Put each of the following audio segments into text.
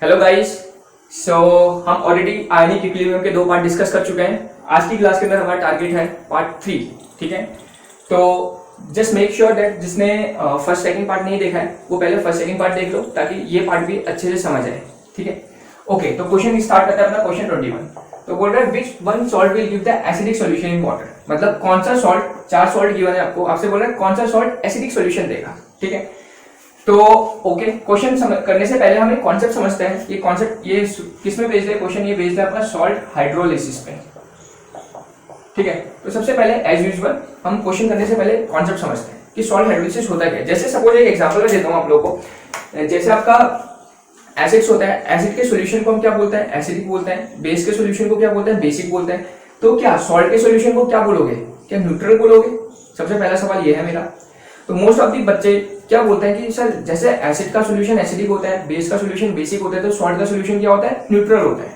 Hello guys. सो हम already ionic equilibrium के 2 part discuss कर चुके हैं। आज की क्लास के अंदर हमारा टारगेट है पार्ट 3। ठीक है, तो जस्ट मेक श्योर दैट जिसने फर्स्ट सेकंड पार्ट नहीं देखा है वो पहले फर्स्ट सेकंड पार्ट देख लो ताकि ये पार्ट भी अच्छे से समझ आए। ठीक है, ओके। तो क्वेश्चन स्टार्ट करते हैं अपना क्वेश्चन 21। तो बोल रहा है which one salt will give the acidic solution in water. मतलब कौन सा सॉल्ट, 4 सॉल्ट गिवन है आपको, आपसे बोल रहा है कौन सा सॉल्ट एसिडिक सॉल्यूशन देगा। ठीक है, तो ओके, क्वेश्चन करने से पहले हम एक कॉन्सेप्ट समझते हैं। ये कॉन्सेप्ट ये किस में बेस्ड है क्वेश्चन? ये बेस्ड है अपना सॉल्ट हाइड्रोलिसिस पे। ठीक है, तो सबसे पहले एज यूजुअल हम क्वेश्चन करने से पहले कॉन्सेप्ट समझते हैं कि सॉल्ट हाइड्रोलिसिस होता क्या है। जैसे सपोज एक एग्जांपल देता हूं आप लोगों को। जैसे आपका एसिड्स होता है, एसिड के सॉल्यूशन को हम क्या बोलते हैं? एसिडिक बोलते हैं। बेस के सॉल्यूशन को क्या बोलते हैं? बेसिक बोलते हैं। तो क्या सॉल्ट के सॉल्यूशन को क्या बोलोगे? क्या न्यूट्रल बोलोगे? सबसे पहला सवाल ये है मेरा। तो मोस्ट ऑफ दी बच्चे क्या बोलते हैं कि सर जैसे एसिड का सॉल्यूशन एसिडिक होता है, बेस का सॉल्यूशन बेसिक होता है, तो सॉल्ट का सॉल्यूशन क्या होता है? न्यूट्रल होता है।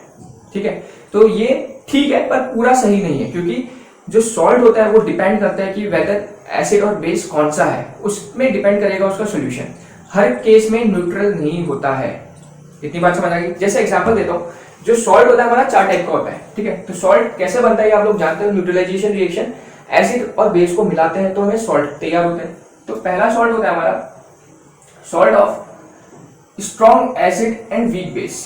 ठीक है, तो ये ठीक है पर पूरा सही नहीं है, क्योंकि जो सॉल्ट होता है वो डिपेंड करता है कि वेदर एसिड और बेस कौन सा है, उसमें डिपेंड करेगा उसका सॉल्यूशन। हर केस में न्यूट्रल नहीं होता है। इतनी बात समझ आ गई? जैसे एग्जांपल देता हूँ, जो सॉल्ट होता है हमारा 4 टाइप का होता है। ठीक है, तो सॉल्ट कैसे बनता है आप लोग जानते हो। न्यूट्रलाइजेशन रिएक्शन, एसिड और बेस को मिलाते हैं तो हमें सॉल्ट तैयार होता है। तो पहला सॉल्ट होता है हमारा salt of strong acid and weak base.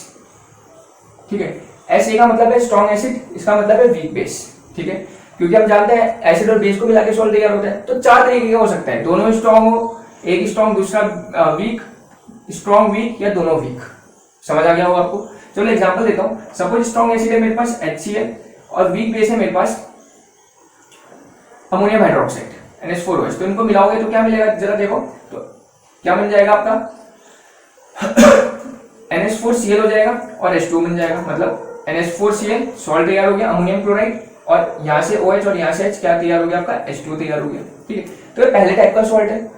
ठीक है, एस का मतलब है स्ट्रॉन्ग एसिड, इसका मतलब है वीक बेस। ठीक है, क्योंकि हम जानते हैं एसिड और बेस को मिला के सॉल्ट तैयार होता है। तो 4 तरीके का हो सकता है, दोनों स्ट्रॉन्ग हो, एक स्ट्रॉन्ग दूसरा वीक, स्ट्रॉन्ग वीक या दोनों वीक। समझ आ गया होगा आपको? चलो एग्जांपल देता हूं। सपोज स्ट्रॉन्ग एसिड है मेरे पास HCl और वीक बेस है मेरे पास अमोनियम हाइड्रोक्साइड NH4OH। तो इनको मिलाओगे तो क्या मिलेगा जरा देखो। तो क्या बन जाएगा आपका NH4Cl हो जाएगा और H2 बन जाएगा। मतलब NH4Cl सॉल्ट तैयार हो गया, अमोनियम क्लोराइड, और यहाँ से OH और यहाँ से H क्या तैयार हो गया? आपका H2 तैयार हो गया। ठीक है, तो ये पहले टाइप का सॉल्ट है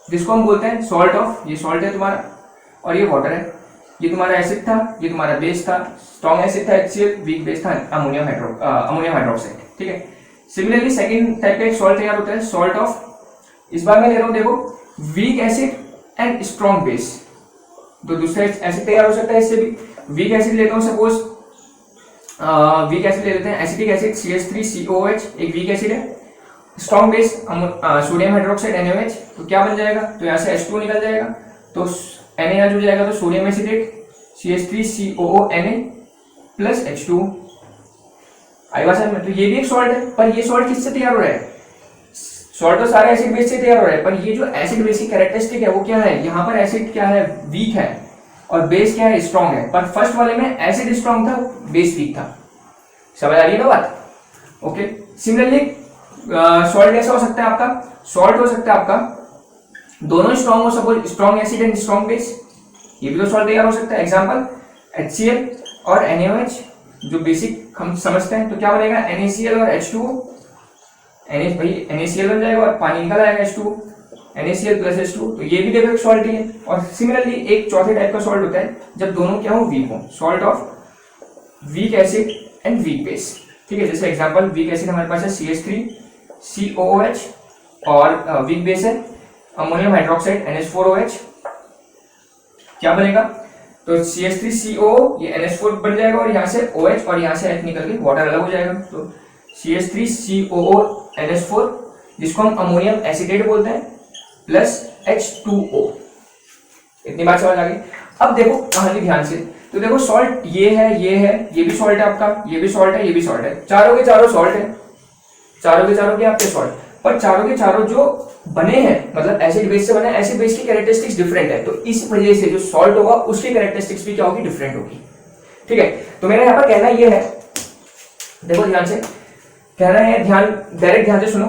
जिसको हम बोलते हैं सॉल्ट ऑफ, ये सॉल्ट है तुम्हारा और ये वाटर है। ये तुम्हारा एसिड था, ये तुम्हारा बेस था। स्ट्रॉन्ग एसिड था HCl, वीक बेस था अमोनियम हाइड्रोक्साइड। ठीक है, सिमिलरली सेकंड टाइप का एक सॉल्ट तैयार होता है सॉल्ट ऑफ, इस बार मैं ले रहा हूं देखो, weak acid and strong base. तो दूसरा एसिड तैयार हो सकता है इससे भी। वीक एसिड लेता हूं सपोज, वीक एसिड ले लेते हैं एसिटिक एसिड CH3COOH, एक वीक एसिड है। Strong base sodium hydroxide NaOH। तो क्या बन जाएगा? तो यहाँ से H2 निकल जाएगा, तो Na हो जाएगा, तो sodium acetate CH3COONA plus H2। आई बात समझ में? तो ये भी एक सॉल्ट है, पर ये सॉल्ट किससे तैयार हो रहा है? सॉल्ट तो सारे एसिड बेस से तैयार हो रहा है, पर ये जो एसिड बेस की कैरेक्टरिस्टिक है वो क्या है? यहाँ पर एसिड क्या है? वीक है, और बेस क्या है? स्ट्रॉन्ग है। पर फर्स्ट वाले में एसिड स्ट्रॉन्ग था, बेस वीक था। समझ आ रही है ना बात? ओके, सिमिलरली सॉल्ट कैसा हो सकता है आपका? सॉल्ट हो सकता है आपका दोनों स्ट्रॉन्ग हो, suppose strong acid and strong base, ये भी तो सॉल्ट तैयार हो सकता है। एग्जांपल HCl और NaOH, जो बेसिक हम समझते हैं। तो क्या बनेगा? NaCl और H2O। NaCl बन जाएगा और पानी निकल आएगा H2O, NaCl प्लस H2। तो ये भी देखो एक सॉल्ट ही है। और सिमिलरली एक चौथे टाइप का सॉल्ट होता है जब दोनों क्या हो? वीक हो, salt of weak acid and weak base. ठीक है, जैसे एग्जांपल वीक एसिड हमारे पास है CH3COOH और वीक बेस है अमोनियम हाइड्रोक्साइड NH4OH। क्या बनेगा? तो CH3CO ये NH4 बन जाएगा और यहाँ से OH और यहाँ से H निकल के वाटर अलग हो जाएगा। तो CH3COO NH4, जिसको हम अमोनियम एसिडेट बोलते हैं, प्लस H2O। इतनी बात समझ आ गई? अब देखो कहानी ध्यान से। तो देखो सॉल्ट ये है, ये भी सॉल्ट है आपका, ये भी सॉल्ट है, ये भी सॉल्ट है, चारों के चारों सॉल्ट है, चारों के चारों के आपके सॉल्ट। पर चारों के चारों जो बने हैं, मतलब एसिड बेस से बने, एसिड बेस की कैरेक्टरिस्टिक्स डिफरेंट है। तो इस वजह से जो सॉल्ट होगा उसकी कैरेक्टरिस्टिक्स भी क्या होगी? डिफरेंट होगी। ठीक है, तो मेरा यहाँ पर कहना ये है, देखो ध्यान से कहना है, डायरेक्ट ध्यान से सुनो।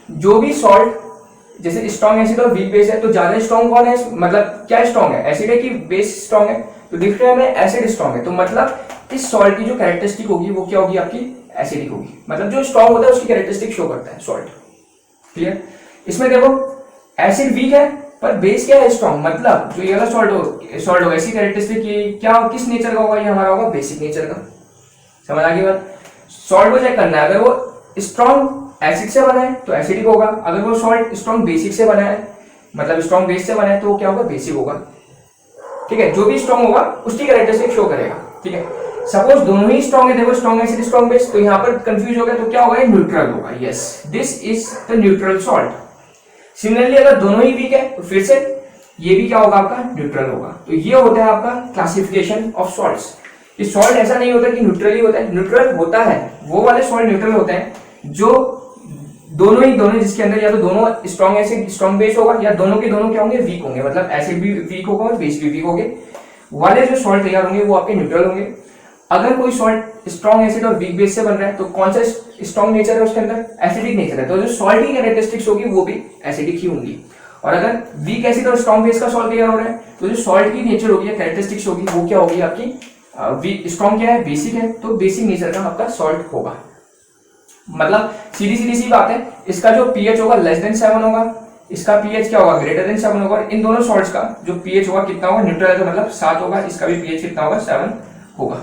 जो भी सॉल्ट, जैसे स्ट्रॉन्ग एसिड और वीक बेस है, तो ज्यादा स्ट्रॉन्ग कौन है? मतलब क्या स्ट्रॉन्ग है? एसिड है कि बेस स्ट्रॉन्ग है? तो दिख रहा है हमें एसिड स्ट्रॉन्ग है। तो मतलब इस सॉल्ट की जो कैरेक्टरिस्टिक होगी वो क्या होगी? आपकी एसिडिक होगी। मतलब जो स्ट्रॉन्ग होता है उसकी कैरेक्टरिस्टिक शो करता है सॉल्ट। क्लियर? इसमें देखो एसिड वीक है पर बेस क्या है? स्ट्रॉन्ग। मतलब जो ये वाला सॉल्ट होगा, ऐसी कैरेक्टरिस्टिक ये क्या, किस नेचर का होगा? ये हमारा होगा बेसिक नेचर का। समझ आ गई बात? सॉल्ट को चेक करना है, अगर वो स्ट्रॉन्ग एसिड से बना है तो एसिडिक होगा, अगर वो सॉल्ट स्ट्रॉन्ग बेसिक से बना है, मतलब स्ट्रॉन्ग बेस से बना है, तो क्या होगा? बेसिक होगा। ठीक है, जो भी स्ट्रॉन्ग होगा उसकी कैरेक्टरिस्टिक शो करेगा। ठीक है, सपोज दोनों ही स्ट्रॉन्ग है, देखो स्ट्रॉन्ग एसिड स्ट्रॉन्ग बेस, तो यहाँ पर कंफ्यूज हो गया तो क्या होगा, न्यूट्रल होगा। Yes, this is the neutral salt. Similarly अगर दोनों ही वीक है तो फिर से ये भी क्या होगा, आपका न्यूट्रल होगा। तो ये होता है आपका क्लासिफिकेशन ऑफ सॉल्ट्स। ये सॉल्ट ऐसा नहीं होता कि न्यूट्रल ही होता है, न्यूट्रल होता है, वो वाले सॉल्ट न्यूट्रल होते हैं जो दोनों जिसके अंदर या तो दोनों स्ट्रॉन्ग एसिड स्ट्रॉन्ग बेस होगा, या दोनों के दोनों क्या होंगे, वीक होंगे, मतलब एसिड भी वीक होगा और बेस भी वीक होंगे, वाले जो सॉल्ट तैयार होंगे वो आपके न्यूट्रल होंगे। अगर कोई सॉल्ट स्ट्रॉन्ग एसिड और वीक बेस से बन रहा है तो कौन सा स्ट्रॉन्ग नेचर है उसके अंदर, एसिडिक नेचर है, तो जो सॉल्ट की कैरेक्टरिस्टिक्स होगी वो भी एसिडिक ही होंगी। और अगर वीक एसिड और स्ट्रॉन्ग बेस का सॉल्ट तैयार हो रहा है तो जो सॉल्ट की नेचर होगी या कैरेक्टरिस्टिक्स होगी वो क्या होगी आपकी, स्ट्रॉन्ग क्या है, बेसिक है, तो बेसिक नेचर का आपका सॉल्ट होगा। मतलब सीधी सी बात है, इसका जो पीएच होगा लेस देन 7 होगा, इसका पीएच क्या होगा, ग्रेटर देन 7 होगा। इन दोनों सॉल्ट्स का जो पीएच होगा कितना होगा, न्यूट्रल है तो मतलब 7 होगा, इसका भी पीएच कितना होगा, 7 होगा।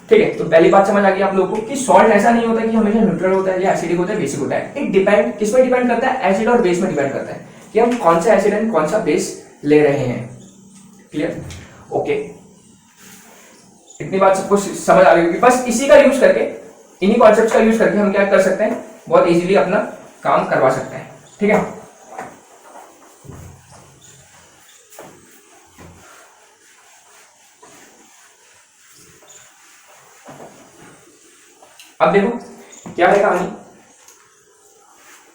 ठीक है, तो पहली बात समझ आ गई आप लोगों को कि सॉल्ट ऐसा नहीं होता कि हमेशा न्यूट्रल होता है या एसिडिक होता है, बेसिक होता है। इट डिपेंड, किस में डिपेंड करता है, एसिड और बेस में डिपेंड करता है कि हम कौन सा एसिड एंड कौन सा बेस ले रहे हैं। क्लियर? ओके, इतनी बात सबको समझ आ गई। बस इसी का यूज करके, इन्हीं कॉन्सेप्ट्स का यूज करके हम क्या कर सकते हैं, बहुत इजीली अपना काम करवा सकते हैं। ठीक है, अब देखो क्या है कहानी।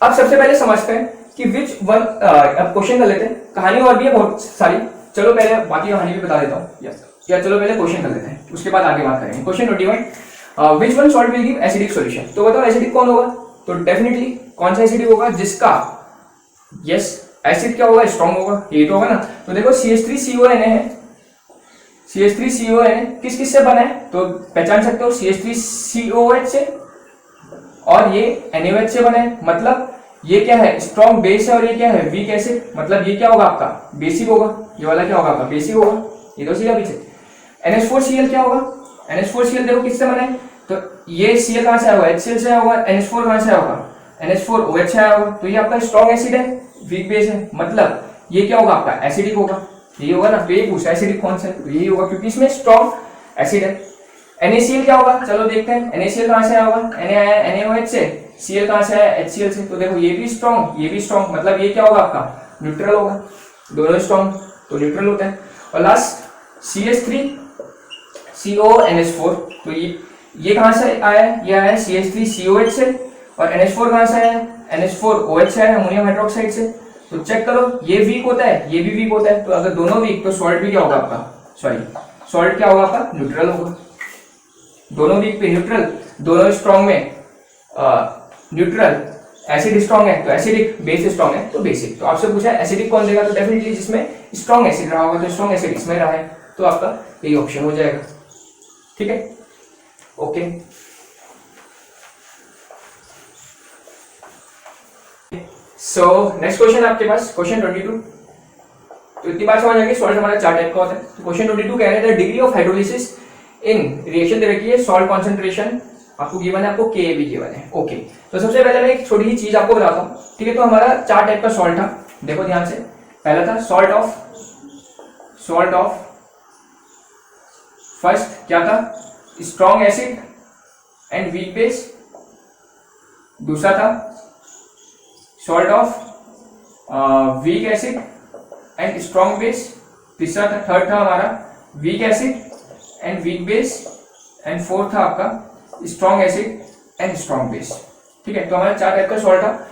अब सबसे पहले समझते हैं कि विच वन, अब क्वेश्चन कर लेते हैं, कहानी और भी है बहुत सारी, चलो पहले बाकी कहानी भी बता देता हूँ। यस, या चलो पहले क्वेश्चन कर लेते हैं, उसके बाद आगे बात करेंगे। Question 21, which one salt will give acidic solution. तो बताओ एसिडिक कौन होगा, तो डेफिनेटली कौन सा एसिडिक होगा, जिसका यस एसिड क्या होगा, स्ट्रॉन्ग होगा, ये तो होगा ना। तो देखो CH3CONA है, CH3CONA किस किस से बना है, तो पहचान सकते हो CH3COH से, और ये NaOH से बना है, मतलब ये क्या है, स्ट्रॉन्ग बेस है, और ये क्या है, वीक एसिड, मतलब ये क्या होगा आपका, बेसिक होगा। ये वाला क्या होगा आपका, बेसिक होगा, ये तो सीधा पीछे। NH4Cl क्या होगा, NH4Cl देखो किससे बना है, तो ये Cl कहां से आया होगा, HCl से आया होगा, NH4 कहां से आया होगा, NH4OH से आया होगा, तो ये आपका स्ट्रॉन्ग एसिड है, वीक बेस है, मतलब ये क्या होगा आपका, एसिडिक होगा। यही होगा ना, तो ये पूछा एसिडिक कौन सा है, तो यही होगा क्योंकि इसमें स्ट्रॉन्ग एसिड है। NaCl क्या होगा, चलो देखते हैं, NaCl कहां से आया होगा, Na आया NaOH से, Cl कहां से आया, HCl से, तो देखो ये भी स्ट्रॉन्ग, ये भी स्ट्रॉन्ग, मतलब ये क्या होगा आपका, न्यूट्रल होगा, दोनों स्ट्रॉन्ग तो न्यूट्रल होता है। और लास्ट CH3CONH4, तो ये कहां से आया है, ये आया है CH3COH से, और NH4 कहां से आया है, NH4OH से आया है, अमोनियम हाइड्रोक्साइड से। तो चेक करो, ये वीक होता है, ये भी वीक होता है, तो अगर दोनों वीक तो सॉल्ट भी क्या होगा आपका, सॉल्ट क्या होगा आपका, न्यूट्रल होगा। दोनों वीक पे न्यूट्रल, दोनों स्ट्रॉन्ग में न्यूट्रल, एसिड स्ट्रॉन्ग है तो एसिडिक, बेस स्ट्रॉन्ग है तो बेसिक। तो आपसे पूछा एसिडिक कौन देगा, तो डेफिनेटली जिसमें स्ट्रॉन्ग एसिड रहा होगा, तो स्ट्रॉन्ग एसिड इसमें रहा है, तो आपका यही ऑप्शन हो जाएगा। ठीक है, ओके। सो नेक्स्ट क्वेश्चन आपके पास, क्वेश्चन 22। तो इतनी बात समझ आ गई, सॉल्ट हमारा 4 टाइप का होता है। तो क्वेश्चन 22 कह रहे थे degree of hydrolysis in reaction दे रखी है, सॉल्ट कॉन्सेंट्रेशन आपको गिवन है, आपको Ka भी गिवन है। ओके, तो सबसे पहले मैं एक छोटी सी चीज आपको बताता हूँ। ठीक है, तो हमारा 4 टाइप का सॉल्ट था, देखो ध्यान से। पहला था सॉल्ट ऑफ फर्स्ट क्या था, strong acid and weak base. दूसरा था salt of weak acid and strong base. तीसरा था, थर्ड था हमारा weak acid and weak base, and fourth था आपका strong acid and strong base. ठीक है, तो हमारा 4 टाइप का सॉल्ट था,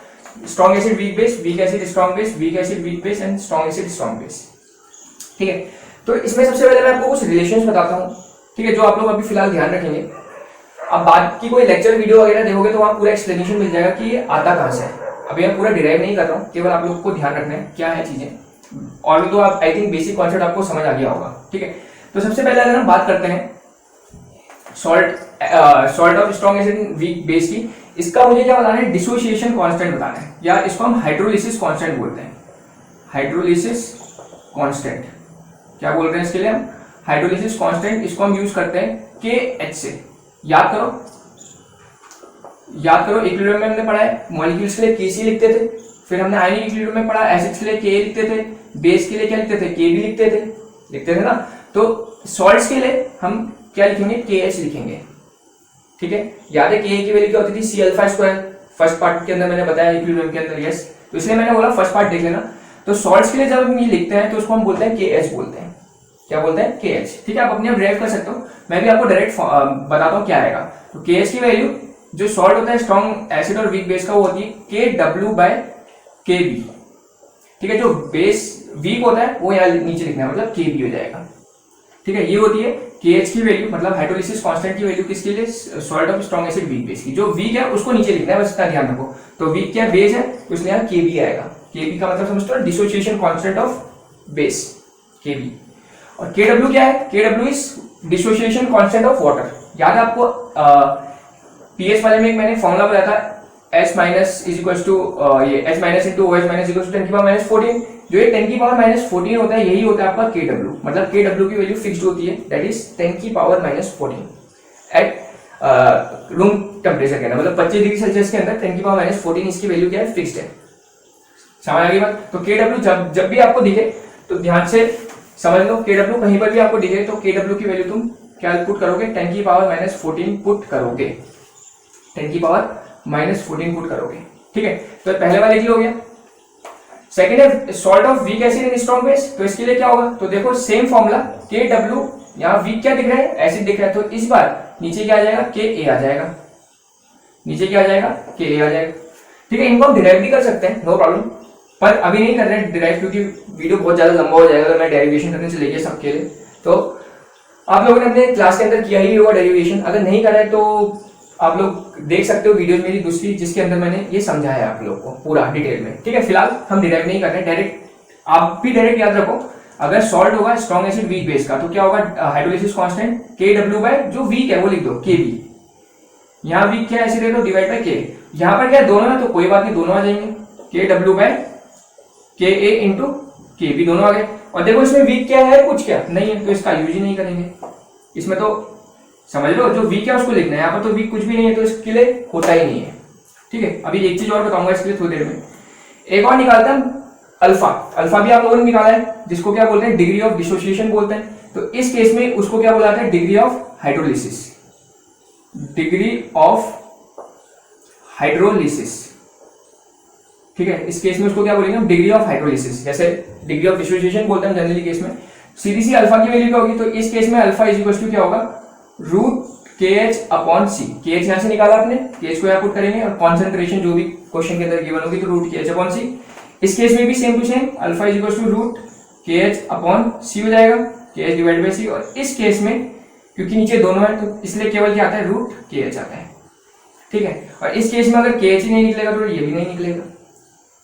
strong acid weak base, weak acid strong base, weak acid weak base and strong acid strong base. ठीक है, तो इसमें सबसे पहले मैं आपको कुछ रिलेशंस बताता हूँ, ठीक है, जो आप लोग अभी फिलहाल ध्यान रखेंगे। अब बाद की कोई लेक्चर वीडियो वगैरह देखोगे तो वहाँ पूरा एक्सप्लेनेशन मिल जाएगा कि ये आता कहाँ से है। अभी मैं पूरा डिराइव नहीं कर रहा हूँ, केवल आप लोग को ध्यान रखना है क्या है चीजें, और तो आप आई थिंक बेसिक कॉन्सेप्ट आपको समझ आ गया होगा। ठीक है, तो सबसे पहले अगर हम बात करते हैं salt of strong acid weak base की, इसका मुझे क्या बताना है, डिसोसिएशन कांस्टेंट बताना है, या इसको हम हाइड्रोलिसिस कांस्टेंट बोलते हैं। हाइड्रोलिसिस कांस्टेंट क्या बोल रहे हैं इसके लिए हम, हाइड्रोलिसिस कांस्टेंट। इसको हम यूज करते हैं KH से। याद करो इक्विलिब्रियम में हमने पढ़ा है, मॉलिक्यूल्स के लिए Kc लिखते थे, फिर हमने आयनिक इक्विलिब्रियम में पढ़ा एसिड्स के लिए Ka लिखते थे, बेस के लिए क्या लिखते थे, Kb लिखते थे। लिखते थे ना। तो सॉल्ट्स के लिए हम क्या लिखेंगे, KH लिखेंगे, ठीक है। याद है के की वैल्यू क्या होती थी, C alpha square, first part के अंदर मैंने बताया इक्विलिब्रियम के अंदर, यस। तो इसलिए मैंने बोला फर्स्ट पार्ट देख लेना। तो सॉल्ट्स के लिए जब हम ये लिखते हैं तो उसको हम बोलते हैं KH बोलते हैं। क्या बोलते हैं, KH, ठीक है। आप अपने आप ड्राइव कर सकते हो, मैं भी आपको डायरेक्ट बताता हूँ क्या आएगा। तो KH की वैल्यू जो सॉल्ट होता है स्ट्रॉन्ग एसिड और वीक बेस का, वो होती है KW/KB, ठीक है। जो बेस वीक होता है वो यहाँ नीचे लिखना है, मतलब KB हो जाएगा, ठीक है। ये होती है KH की वैल्यू, मतलब हाइड्रोलिसिस कांस्टेंट की वैल्यू किसके लिए, salt of strong acid weak base की। जो वीक है उसको नीचे लिखना है, बस इतना ध्यान रखो। तो वीक क्या बेस है, तो इसलिए यहाँ KB आएगा। KB का मतलब समझते हो, dissociation constant of base, KB। और KW क्या है, KW is dissociation constant of water. याद है आपको पीएच वाले में मैंने फॉर्मूला बताया था, H minus is equal to ये H minus into OH minus equal to 10 की पावर माइनस 14। जो ये 10 की पावर माइनस 14 होता है, यही होता है आपका KW, मतलब KW की वैल्यू फिक्स्ड होती है, दैट इज 10 की power minus 14 at room temperature के अंदर, मतलब 25 डिग्री सेल्सियस के अंदर 10 की पावर माइनस 14 इसकी वैल्यू क्या है, फिक्स्ड है। समझ आ गई बात। तो KW जब भी आपको दिखे तो ध्यान से समझ लो, KW कहीं पर भी आपको दिखे तो KW की वैल्यू तुम क्या पुट करोगे, 10 की पावर माइनस 14 पुट करोगे, 10 की पावर माइनस 14 पुट करोगे, ठीक है। तो पहले वाले की हो गया। सेकेंड है salt of weak acid in strong base. तो इसके लिए क्या होगा, तो देखो सेम फॉर्मूला, KW, यहाँ वीक क्या दिख रहा है, एसिड दिख रहा है, तो इस बार नीचे क्या आ जाएगा, KA आ जाएगा, नीचे क्या आ जाएगा, KA आ जाएगा, ठीक है। इनको हम डिराइव भी कर सकते हैं, नो प्रॉब्लम, पर अभी नहीं कर रहे हैं डिराइव, क्योंकि वीडियो बहुत ज्यादा लंबा हो जाएगा अगर मैं डेरिवेशन करने से लेके सबके लिए। तो आप लोगों ने अपने क्लास के अंदर किया ही होगा डेरिवेशन, अगर नहीं करा है तो आप लोग देख सकते हो वीडियो मेरी दूसरी, जिसके अंदर मैंने ये समझाया है आप लोग को पूरा डिटेल में, ठीक है। फिलहाल हम डिराइव नहीं कर रहे हैं, डायरेक्ट आप भी डायरेक्ट याद रखो, अगर सॉल्ट होगा स्ट्रॉन्ग एसिड वीक बेस का, तो क्या होगा, हाइड्रोलिसिस कांस्टेंट KW बाय जो वीक है वो लिख दो, KB। यहाँ वीक क्या एसिड है तो डिवाइड बाय K। यहाँ पर क्या दोनों है तो कोई बात नहीं, दोनों आ जाएंगे, KW by KA into KB, दोनों आ गए। और देखो इसमें वीक क्या है, कुछ क्या नहीं है, तो इसका यूज ही नहीं करेंगे। इसमें तो समझ लो जो वीक है उसको लिखना है, यहाँ पर तो वीक कुछ भी नहीं है, तो इसके लिए होता ही नहीं है, ठीक है। अभी एक चीज और बताऊंगा इसके लिए थोड़ी देर में। एक और निकालते हैं अल्फा। अल्फा भी आप लोगों ने निकाला है, जिसको क्या बोलते हैं, डिग्री ऑफ डिसोसिएशन बोलते हैं। तो इस केस में उसको क्या बोला जाता है, degree of hydrolysis, degree of hydrolysis, ठीक है। इस केस में उसको क्या बोलेंगे हम, डिग्री ऑफ हाइड्रोलिसिस। जैसे डिग्री ऑफ डिसोसिएशन बोलते हैं जनरली केस में। सीधी सी अल्फा की वैल्यू क्या होगी, तो इस केस में अल्फा इज इक्वल टू क्या होगा, root KH upon C। KH यहां से निकाला आपने, KH को यहाँ पुट करेंगे, और कॉन्सेंट्रेशन जो भी क्वेश्चन के अंदर गिवन होगी तो रूट KH अपॉन C। इस केस में भी same to same alpha is equal to root KH upon C हो जाएगा, KH डिवाइड बाई C। और इस केस में क्योंकि नीचे दोनों है तो इसलिए केवल क्या आता है, रूट KH आता है, ठीक है। और इस केस में अगर KH ही नहीं निकलेगा तो ये भी नहीं निकलेगा।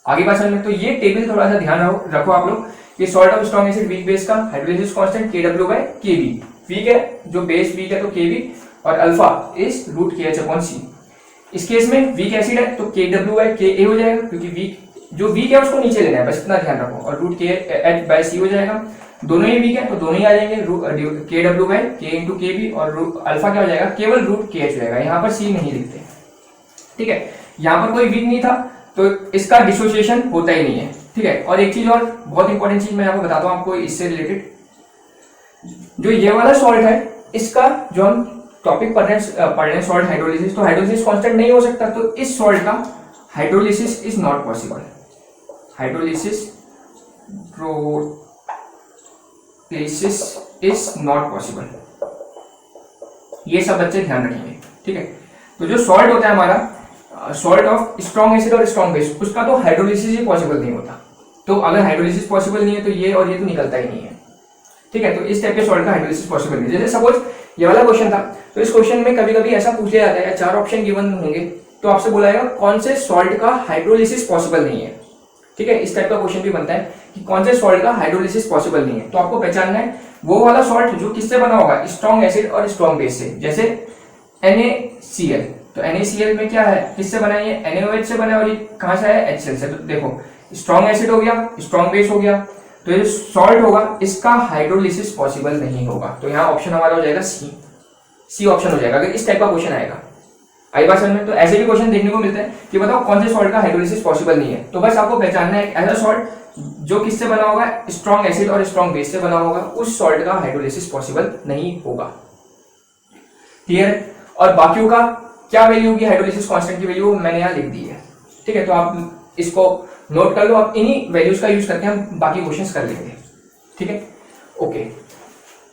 आगे बात समझ में, तो ये टेबल थोड़ा सा ध्यान रखो आप लोग, ये salt of strong acid weak base का hydrolysis constant KW by KB। Weak है, जो बेस वीक है तो KB, और alpha is root KH upon C। इस केस में वीक एसिड है तो KW बाय KA हो जाएगा, क्योंकि वीक जो वीक है उसको नीचे लेना है, बस इतना ध्यान रखो। और रूट KH बाय C हो जाएगा, दोनों ही वीक है तो दोनों ही आ जाएंगे, KW by K into KB। और अल्फा क्या हो जाएगा, केवल रूट KH हो जाएगा, यहाँ पर C नहीं लिखते, ठीक है। यहाँ पर कोई वीक नहीं था तो इसका डिसोसिएशन होता ही नहीं है, ठीक है। और एक चीज और बहुत इंपॉर्टेंट चीज मैं आपको बताता हूँ आपको इससे रिलेटेड, जो ये वाला सॉल्ट है इसका जो हम टॉपिक पढ़ रहे हैं सॉल्ट हाइड्रोलिसिस, तो हाइड्रोलिसिस कांस्टेंट नहीं हो सकता, तो इस सॉल्ट का hydrolysis is not possible, hydrolysis is not possible. ये सब बच्चे ध्यान रखेंगे, ठीक है। तो जो सॉल्ट होता है हमारा सॉल्ट ऑफ स्ट्रॉन्ग एसिड और स्ट्रॉन्ग बेस, उसका तो हाइड्रोलिसिस ही पॉसिबल नहीं होता। तो अगर हाइड्रोलिसिस पॉसिबल नहीं है तो ये और ये तो निकलता ही नहीं है, ठीक है। तो इस टाइप के सॉल्ट का हाइड्रोलिसिस पॉसिबल नहीं है। जैसे सपोज ये वाला क्वेश्चन था, तो इस क्वेश्चन में कभी कभी ऐसा पूछ लिया जाता है, 4 ऑप्शन गिवन होंगे तो आपसे बोला जाएगा कौन से सॉल्ट का हाइड्रोलिसिस पॉसिबल नहीं है, ठीक है। इस टाइप का क्वेश्चन भी बनता है कि कौन से सॉल्ट का हाइड्रोलिसिस पॉसिबल नहीं है। तो आपको पहचानना है वो वाला सॉल्ट जो किससे बना होगा, स्ट्रॉन्ग एसिड और स्ट्रॉन्ग बेस से। जैसे NaCl, तो NaCl में क्या है, किससे बना है, ये NaOH से बना है, और ये कहां से है, HCl से। तो देखो स्ट्रॉन्ग एसिड हो गया, स्ट्रॉन्ग बेस हो गया, तो ये सॉल्ट होगा इसका हाइड्रोलिसिस पॉसिबल नहीं होगा। तो यहाँ ऑप्शन हमारा हो जाएगा सी ऑप्शन हो जाएगा अगर इस टाइप का क्वेश्चन आएगा। आई बात समझ में। तो ऐसे भी क्वेश्चन देखने को मिलते हैं कि बताओ कौन से सॉल्ट का हाइड्रोलिसिस पॉसिबल नहीं है। तो बस आपको पहचानना है ऐसा सॉल्ट जो किससे बना होगा, स्ट्रॉन्ग एसिड और स्ट्रॉन्ग बेस से बना होगा, उस सॉल्ट का हाइड्रोलिसिस पॉसिबल नहीं होगा। क्लियर है? और बाकियों का क्या वैल्यू होगी, हाइड्रोलिसिस कांस्टेंट की वैल्यू मैंने यहाँ लिख दी है। ठीक है, तो आप इसको नोट कर लो, आप इन्हीं वैल्यूज का यूज करके हम बाकी क्वेश्चंस कर लेंगे। ठीक है, ओके।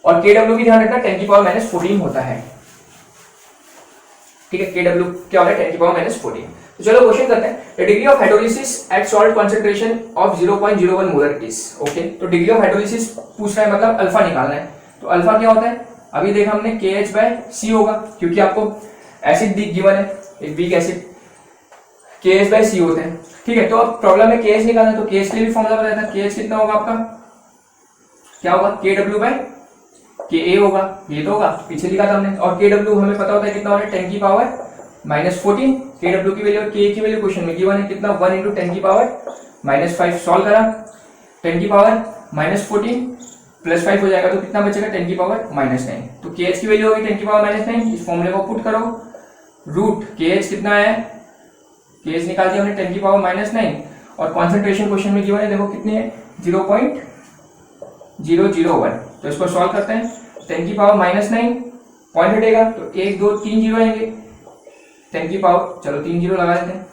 और केडब्ल्यू की ध्यान रखना 10 की पावर -14 होता है। ठीक है, केडब्ल्यू क्या होता है, 10 की पावर -14। तो चलो क्वेश्चन करते हैं। The degree of hydrolysis at salt concentration of 0.01 molar is. Okay, तो डिग्री ऑफ हाइड्रोलिसिस पूछ रहा है, मतलब अल्फा निकालना है। तो अल्फा क्या होता है, अभी देखा हमने KH/C होगा, क्योंकि आपको एसिड गिवन है, एक वीक एसिड, KH/C होते हैं। ठीक है, तो अब प्रॉब्लम में KH निकालना है, तो KH के लिए भी फॉर्मूला बताया था। KH कितना होगा आपका, क्या होगा, KW/KA होगा, ये तो होगा, पीछे लिखा था हमने। और KW हमें पता होता है कितना होता है, 10 की पावर -14। KW की वैल्यू और KA की वैल्यू क्वेश्चन में गिवन है कितना, 1 × 10 की पावर -5। सॉल्व करा, 10 की पावर -14 +5 हो जाएगा, तो कितना बचेगा, 10 की पावर -9। तो KH की वैल्यू होगी 10 की पावर -9। इस फॉर्मूले को पुट करो, रूट KH कितना है, KH निकाल दिया हमने 10 की पावर -9। और कॉन्सेंट्रेशन क्वेश्चन में गिवन है, देखो कितनी है, 0.001। तो इसको सॉल्व करते हैं, 10 की पावर -9 पॉइंट हटेगा, तो 1 2 3 जीरो आएंगे, 10 की पावर, चलो 3 जीरो लगा देते हैं।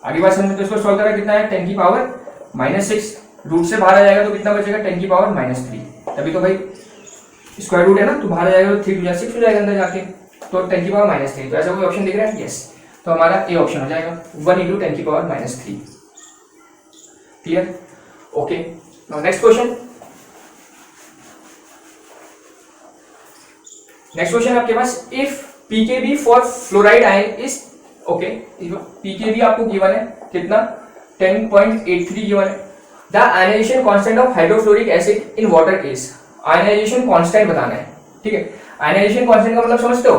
आगे बात समझ में, तो इसको सॉल्व करा, कितना है, 10 की पावर -6। रूट से बाहर आ जाएगा तो कितना बचेगा, 10 की पावर -3। तभी तो भाई स्क्वायर रूट है ना, तो बाहर आ जाएगा तो 3 × 6 हो जाएगा अंदर जाके, तो 10 की पावर -3। तो ऐसा कोई ऑप्शन दिख रहा है, यस। तो हमारा ए ऑप्शन हो जाएगा, 1 × 10 की power -3। Clear, okay. Now next question. Next question आपके पास, if pKb for fluoride ion is, okay, pKb आपको गिवन है कितना, 10.83 गिवन है। The ionization constant of hydrofluoric acid in water is, ionisation constant बताना है। ठीक है, आयनाइजेशन कांस्टेंट का मतलब समझते हो,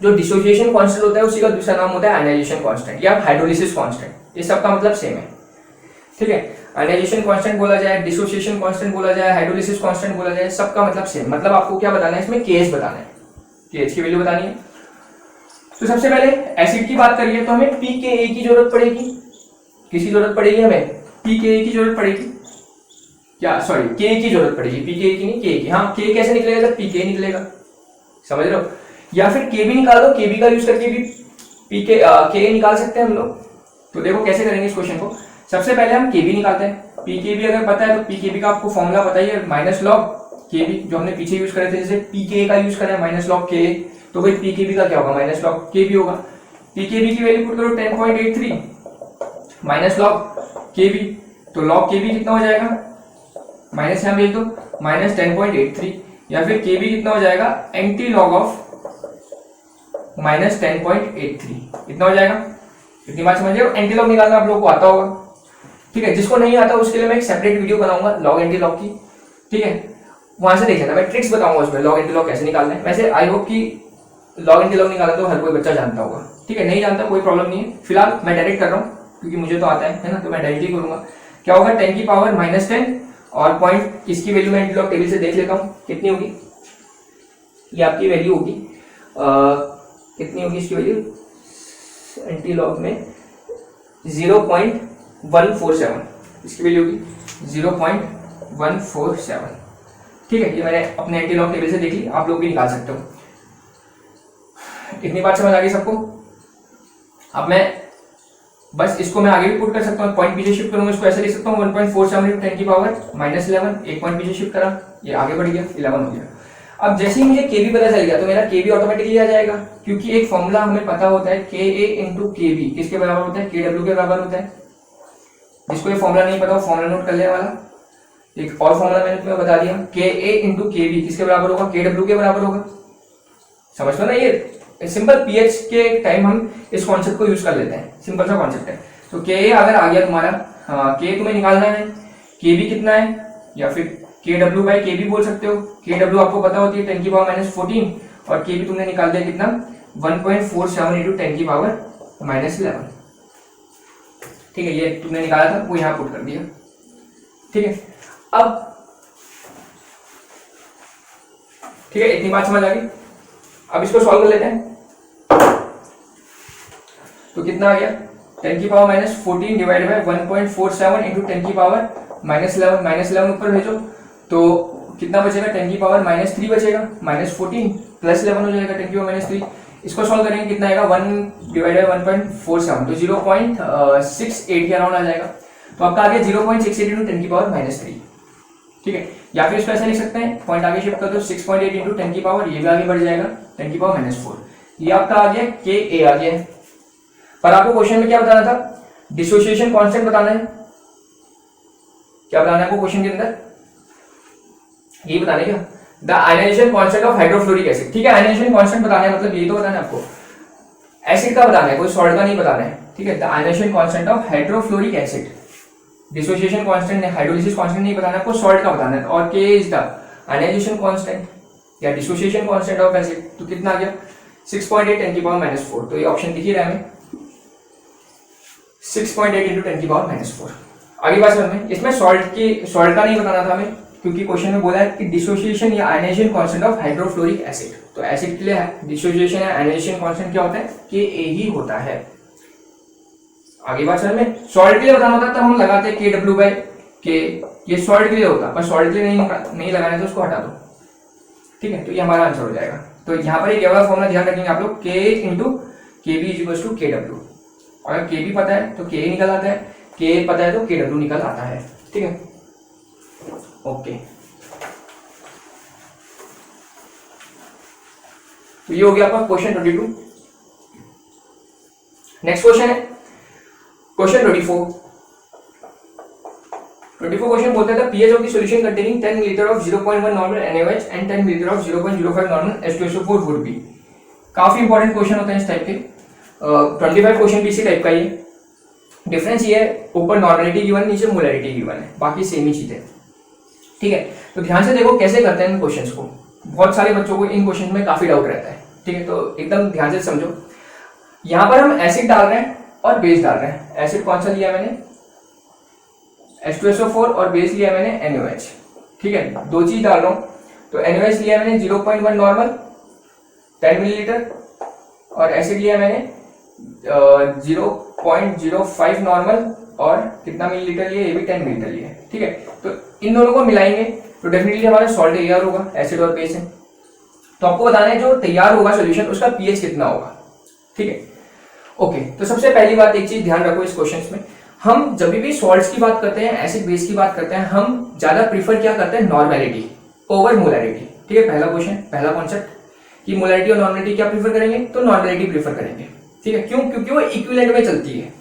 जो डिसोसिएशन कांस्टेंट होता है उसी का दूसरा नाम होता है आयनाइजेशन कांस्टेंट या हाइड्रोलिसिस कांस्टेंट, ये सब का मतलब सेम है। ठीक है, आयनाइजेशन कांस्टेंट बोला जाए, डिसोसिएशन कांस्टेंट बोला जाए, हाइड्रोलिसिस कांस्टेंट बोला जाए, सबका मतलब सेम। मतलब आपको क्या बताना है, इसमें KH बताना है, KH की वैल्यू बतानी है। तो सबसे पहले एसिड की बात करिए, तो हमें pKa की जरूरत पड़ेगी। किसकी जरूरत पड़ेगी, हमें pKa की जरूरत पड़ेगी, क्या, सॉरी, Ka की जरूरत पड़ेगी, pKa की नहीं, Ka की। हाँ, K कैसे निकलेगा, जब pK निकलेगा, समझ रहे हो। या फिर Kb निकाल दो, Kb का यूज करके भी Ka निकाल सकते हैं हम लोग। तो देखो कैसे करेंगे इस क्वेश्चन को। सबसे पहले हम Kb निकालते हैं। Pkb अगर पता है तो Pkb का आपको फॉर्मूला पता ही है, -log Kb, जो हमने पीछे यूज करे थे, जैसे Pka का यूज करें -log Ka, तो भाई Pkb का क्या होगा, -log Kb होगा। Pkb की वैल्यू पुट करो 10.83 -log Kb, तो log Kb कितना हो जाएगा, माइनस यहाँ भेज दो, -10.83, या फिर Kb कितना हो जाएगा, एंटी लॉग ऑफ -10.83, कितना हो जाएगा। इतनी बात समझ रहे हो, एंटी लॉग निकालना आप लोगों को आता होगा। ठीक है, जिसको नहीं आता उसके लिए मैं एक सेपरेट वीडियो बनाऊंगा लॉग एंटी लॉग की। ठीक है, वहां से देख लेना, मैं ट्रिक्स बताऊंगा उसमें, लॉग एंटी लॉग कैसे निकालना है। वैसे आई होप कि लॉग एंटी लॉग निकालना तो हर कोई बच्चा जानता होगा। ठीक है, नहीं जानता कोई प्रॉब्लम नहीं है, फिलहाल मैं डायरेक्ट कर रहा हूँ क्योंकि मुझे तो आता है ना, तो मैं डायरेक्ट ही करूंगा। क्या होगा, 10 की पावर -10, और पॉइंट इसकी वैल्यू मैं एंटी लॉग टेबल से देख लेता हूँ कितनी होगी। ये आपकी वैल्यू होगी, कितनी होगी इसकी वैल्यू एंटी लॉग में, 0.147, इसकी वैल्यू होगी 0.147। ठीक है, ये मैंने अपने एंटी लॉग टेबल से देख ली, आप लोग भी निकाल सकते हो। इतनी बात समझ आ गई सबको। अब मैं बस इसको मैं आगे भी पुट कर सकता हूँ, पॉइंट पीछे शिफ्ट करूंगा, इसको ऐसे लिख सकता हूँ 1.47 × 10 की पावर -11, एक पॉइंट पीछे शिफ्ट करा, ये आगे बढ़ गया, 11 हो गया। अब जैसे ही मुझे Kb पता चल गया तो मेरा Kb ऑटोमेटिकली आ जाएगा, क्योंकि एक फॉर्मूला हमें पता होता है, Ka × Kb किसके बराबर होता है, Kw के बराबर होता है। जिसको ये फॉर्मूला नहीं पता वो फॉर्मूला नोट कर लेने वाला। एक और फॉर्मूला मैंने तुम्हें बता दिया, Ka × Kb किसके बराबर होगा, Kw के बराबर होगा। समझ लो ना, ये सिंपल पीएच के टाइम हम इस कॉन्सेप्ट को यूज कर लेते हैं, सिंपल सा कॉन्सेप्ट है। तो Ka अगर आ गया तुम्हारा, K तुम्हें निकालना है, Kb कितना है, या फिर Kw/Kb बोल सकते हो। Kw आपको पता होती है 10 की पावर -14, और Kb तुमने निकाल दिया कितना, 1.47 × 10 की पावर -11। ठीक है, ये तुमने निकाला था वो यहाँ पुट कर दिया। ठीक है, अब ठीक है, इतनी बात समझ आ गई। अब इसको सॉल्व कर लेते हैं। तो कितना आ गया, 10 की पावर -14 डिवाइड बाय 1.47 × 10 की पावर -11 ऊपर भेजो तो कितना बचेगा, 10 की पावर -3 बचेगा, -14 प्लस 11 हो जाएगा 10 की पावर -3। इसको सॉल्व करेंगे कितना आएगा, 1 डिवाइडेड 1.47 तो 0.68 के अराउंड आ जाएगा। तो आपका आ गया 0.68 इंटू 10 की पावर -3, ठीक है। या फिर इसको ऐसे लिख सकते हैं, पॉइंट आगे शिफ्ट कर दो, 6.8 इंटू 10 की पावर, ये भी आगे बढ़ जाएगा 10 की पावर -4। ये आपका आ गया के ए आ गया है। पर आपको क्वेश्चन में क्या बताना था, डिसोसिएशन कांस्टेंट बताना है। क्या बताना है आपको क्वेश्चन के अंदर, ये बताना है क्या, the ionization constant of hydrofluoric acid, ठीक है। आयनाइजेशन कांस्टेंट बताना है, मतलब ये तो बताना है आपको, एसिड का बताना है, कोई सॉल्ट का नहीं बताना है, ठीक है। The ionization constant of hydrofluoric acid, dissociation constant, hydrolysis constant नहीं बताना है आपको, सॉल्ट का बताना है। और के इज द आयनाइजेशन कांस्टेंट या डिसोसिएशन कांस्टेंट ऑफ एसिड, तो कितना आ गया 6.8 10 की पावर -4। तो ये ऑप्शन दिख ही रहा है हमें, 6.8 इंटू 10 की पावर -4। आगे बात समझ में, इसमें सॉल्ट का नहीं बताना था हमें, क्योंकि क्वेश्चन में बोला है कि डिसोसिएशन या ionization constant of hydrofluoric acid. तो एसिड के लिए डिसोसिएशन या आयनाइजेशन कांस्टेंट क्या होता है, के ए ही होता है। आगे बात समझ में, सॉल्ट के लिए बताना होता है तब हम लगाते हैं KW/K, ये सॉल्ट के लिए होता है, पर सॉल्ट के लिए नहीं लगाना तो उसको हटा दो, ठीक है। तो ये हमारा आंसर हो जाएगा। तो यहाँ पर एक वाला फॉर्मूला ध्यान रखेंगे आप लोग, K into KB is to KW। अगर K भी पता है तो K निकल आता है, K पता है तो KW निकल आता है, ठीक है। ओके, तो ये हो गया आपका क्वेश्चन 22। नेक्स्ट क्वेश्चन है क्वेश्चन 24। 24 क्वेश्चन बोलता है pH of the solution containing 10 ml of 0.1 normal NaOH and 10 ml of 0.05 normal H2SO4 would be। काफी इंपॉर्टेंट क्वेश्चन होते हैं इस टाइप के, 25 क्वेश्चन भी इसी टाइप का ही। डिफरेंस ये है, ऊपर नॉर्मेलिटी गिवन, नीचे मोलैरिटी गिवन है, बाकी सेम ही चीज है, ठीक है। तो ध्यान से देखो कैसे करते हैं इन क्वेश्चंस को, बहुत सारे बच्चों को इन क्वेश्चन में काफी डाउट रहता है, ठीक है। तो एकदम ध्यान से समझो, यहाँ पर हम एसिड डाल रहे हैं और बेस डाल रहे हैं। एसिड कौन सा लिया मैंने, H2SO4, और बेस लिया मैंने NaOH, ठीक है। दो चीज डाल रहा हूं, तो NaOH लिया मैंने 0.1 नॉर्मल 10 मिलीलीटर, और एसिड लिया मैंने 0.05 नॉर्मल, और कितना मिलीलीटर लिया, ये भी 10 मिलीलीटर लिया, ठीक है। तो इन दोनों को मिलाएंगे तो डेफिनेटली हमारा सॉल्ट तैयार होगा, एसिड और बेस है। तो आपको बताना है जो तैयार होगा सॉल्यूशन उसका पीएच कितना होगा, ठीक है। ओके, तो सबसे पहली बात एक चीज ध्यान रखो इस क्वेश्चन में, हम जब भी सॉल्ट्स की बात करते हैं, एसिड बेस की बात करते हैं, हम ज्यादा प्रीफर क्या करते हैं, नॉर्मेलिटी ओवर मोलैरिटी, ठीक है। पहला क्वेश्चन, पहला कॉन्सेप्ट कि मोलैरिटी और नॉर्मेलिटी क्या प्रीफर करेंगे, तो नॉर्मेलिटी प्रीफर करेंगे, ठीक है। क्यों, क्योंकि वो इक्विवेलेंट में चलती है,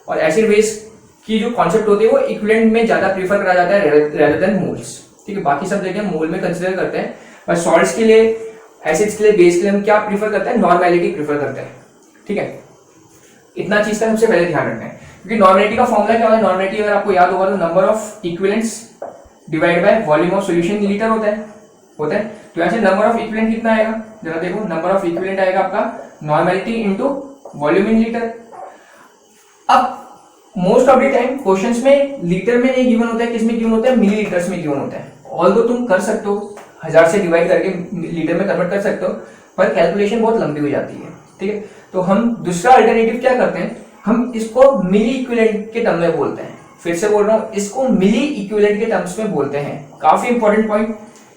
और एसिड बेस की जो कॉन्सेप्ट होती है वो इक्विवेलेंट में ज्यादा प्रीफर करा जाता है रेदर देन मोल्स, ठीक है। बाकी सब जगह मोल में कंसिडर करते हैं, पर सॉल्ट्स के लिए, एसिड्स के लिए, बेस के लिए हम क्या प्रीफर करते हैं, नॉर्मेलिटी प्रीफर करते हैं, ठीक है। इतना चीज का सबसे पहले ध्यान रखना है, क्योंकि नॉर्मेलिटी का फॉर्मूला क्या होता है, नॉर्मेलिटी अगर आपको याद होगा तो number of equivalents divide by volume of solution in litre होता है। तो यहाँ से नंबर ऑफ इक्विवेलेंट कितना आएगा, जरा देखो, नंबर ऑफ इक्विवेलेंट आएगा आपका normality into volume in litre. अब most of the time questions में लीटर में नहीं गिवन होता है, किसमें गिवन होता है, मिलीलीटर्स में गिवन होता है। ऑल्दो तुम कर सकते हो 1000 से डिवाइड करके लीटर में कन्वर्ट कर सकते हो, पर कैलकुलेशन बहुत लंबी हो जाती है, ठीक है। तो हम दूसरा अल्टरनेटिव क्या करते हैं, हम इसको मिली इक्विवेलेंट के टर्म में बोलते हैं। फिर से बोल रहा हूं, इसको मिली इक्विवेलेंट के टर्म्स में बोलते हैं। काफी इंपॉर्टेंट पॉइंट,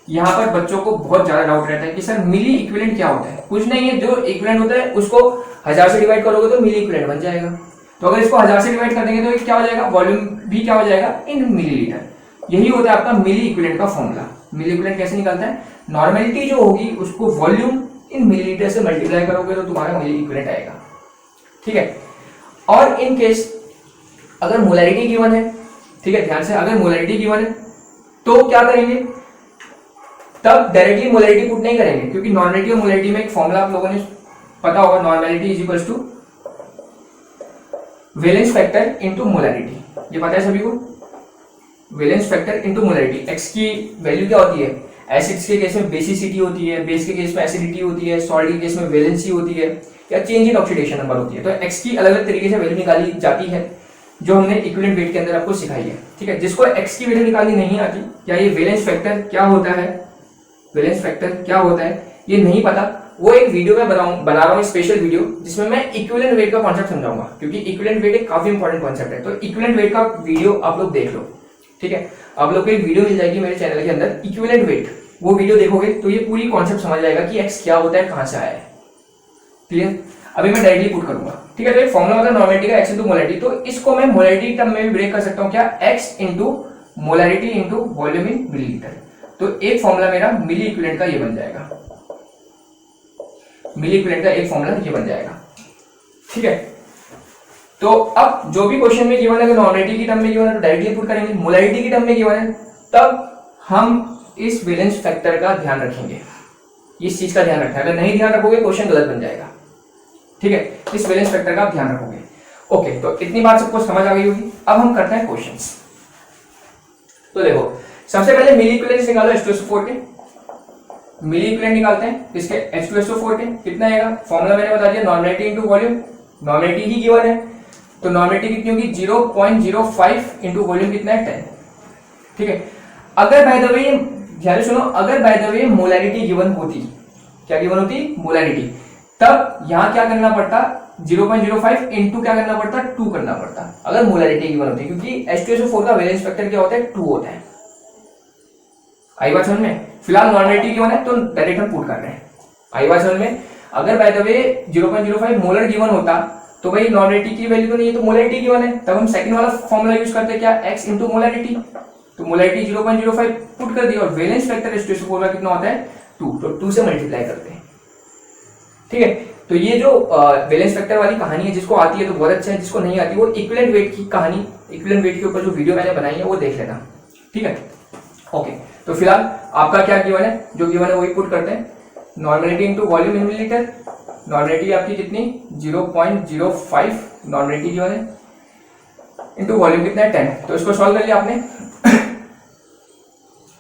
यहाँ पर बच्चों को बहुत ज्यादा डाउट रहता है कि सर मिली इक्विवेलेंट क्या होता है। कुछ नहीं है, जो इक्विवेलेंट होता है उसको 1000 से डिवाइड करोगे तो मिली इक्विवेलेंट बन जाएगा। तो अगर इसको 1000 से डिवाइड कर देंगे तो क्या हो जाएगा, वॉल्यूम भी क्या हो जाएगा, इन मिलीलीटर। यही होता है आपका मिली इक्विवेलेंट का फॉर्मूला। मिली इक्विवेलेंट कैसे निकलता है, नॉर्मेलिटी जो होगी उसको वॉल्यूम इन मिलीलीटर से मल्टीप्लाई करोगे तो तुम्हारा मिली इक्विवेलेंट आएगा, ठीक है। और इन केस अगर मोलैरिटी गिवन है, ठीक है, ध्यान से, अगर मोलैरिटी गिवन है तो क्या करेंगे, तब डायरेक्टली मोलैरिटी पुट नहीं करेंगे, क्योंकि नॉर्मेलिटी और मोलैरिटी में एक फॉर्मूला आप लोगों ने पता होगा, normality is equals to valence factor into molarity. ये पता है सभी को, valence factor into molarity. X की वैल्यू क्या होती है, एसिड्स के केस में बेसिसिटी होती है, बेस के केस में एसिडिटी होती है, सॉल्ट के केस में वैलेंसी होती है, या चेंज इन ऑक्सीडेशन नंबर होती है। तो एक्स की अलग अलग तरीके से वैल्यू निकाली जाती है, जो हमने इक्विवेलेंट वेट के अंदर आपको सिखाई है, ठीक है। जिसको एक्स की वैल्यू निकालनी नहीं आती, या ये वैलेंस फैक्टर क्या होता है, वैलेंस फैक्टर क्या होता है ये नहीं पता, वो एक वीडियो में बना रहा हूँ, स्पेशल वीडियो, जिसमें मैं इक्विवेलेंट वेट का कॉन्सेप्ट समझाऊंगा, क्योंकि इक्विवेलेंट वेट एक काफी इंपॉर्टेंट कॉन्सेप्ट है। तो इक्विवेलेंट वेट का वीडियो आप लोग देख लो, ठीक है, आप लोग को एक वीडियो मिल जाएगी मेरे चैनल के अंदर इक्विवेलेंट वेट, वो वीडियो देखोगे तो ये पूरी कॉन्सेप्ट समझ जाएगा कि एक्स क्या होता है, कहां से आया है। क्लियर? अभी मैं डायरेक्टली पुट करूंगा, ठीक है। तो एक फॉर्मूला होता है नॉर्मेलिटी का, एक्स इंटू मोलैरिटी, तो इसको मैं मोलैरिटी टर्म में भी ब्रेक कर सकता हूं, क्या, x into molarity into volume in millilitre. तो एक फॉर्मूला मेरा मिली इक्विवेलेंट का ये बन जाएगा, मिली इक्विवेलेंट का एक फॉर्मूला ये बन जाएगा, ठीक है। तो अब जो भी क्वेश्चन में गिवन है, नॉर्मेलिटी की टर्म में गिवन है तो डायरेक्टली पुट करेंगे, मोलैरिटी की टर्म में गिवन है तब हम इस वैलेंस फैक्टर का ध्यान रखेंगे, इस चीज का ध्यान रखें। अगर नहीं ध्यान रखोगे क्वेश्चन गलत बन जाएगा, ठीक है। इस वैलेंस फैक्टर का आप ध्यान रखोगे। ओके, तो इतनी बात सबको समझ आ गई होगी। अब हम करते हैं क्वेश्चंस। तो देखो, सबसे पहले मिली इक्विवेलेंस निकालो H2SO4 के, मिली इक्विवेलेंट निकालते हैं इसके H2SO4 के, कितना आएगा, फॉर्मूला मैंने बता दिया, नॉर्मेलिटी इनटू वॉल्यूम, नॉर्मेलिटी ही गिवन है तो नॉर्मेलिटी कितनी होगी 0.05 इंटू वॉल्यूम कितना है 10, ठीक है। अगर बाय द वे, ध्यान सुनो, अगर by the way molarity given होती, क्या गिवन होती, मोलैरिटी, तब यहां क्या करना पड़ता, 0.05 इंटू क्या करना पड़ता, 2 करना पड़ता, अगर मोलैरिटी गिवन होती, क्योंकि H2SO4 का वैलेंस फैक्टर क्या होता है, 2 होता है। आई बात समझ में? फिलहाल नॉर्मेलिटी गिवन है तो डायरेक्ट हम पुट कर रहे हैं। आई बात समझ में? अगर by the way 0.05 molar given होता तो भाई नॉर्मेलिटी की वैल्यू तो नहीं है, तो मोलैरिटी गिवन है, तब हम सेकंड वाला फॉर्मूला यूज करते हैं, क्या, x इंटू मोलैरिटी। तो मोलैरिटी 0.05 पुट कर दिया और वैलेंस फैक्टर H2SO4 का कितना होता है 2, तो 2 से मल्टीप्लाई करते हैं, ठीक है। तो ये जो वैलेंस फैक्टर वाली कहानी है, जिसको आती है तो बहुत अच्छा है, जिसको नहीं आती वो इक्विवेलेंट वेट की कहानी, इक्विवेलेंट वेट के ऊपर जो वीडियो मैंने बनाई है वो देख लेना, ठीक है। ओके, तो फिलहाल आपका क्या गिवन है, जो गिवन है वही पुट करते हैं, normality into volume in millilitre, normality आपकी कितनी 0.05 नॉर्मेलिटी गिवन है, इंटू वॉल्यूम कितना है 10, तो इसको सॉल्व कर लिया आपने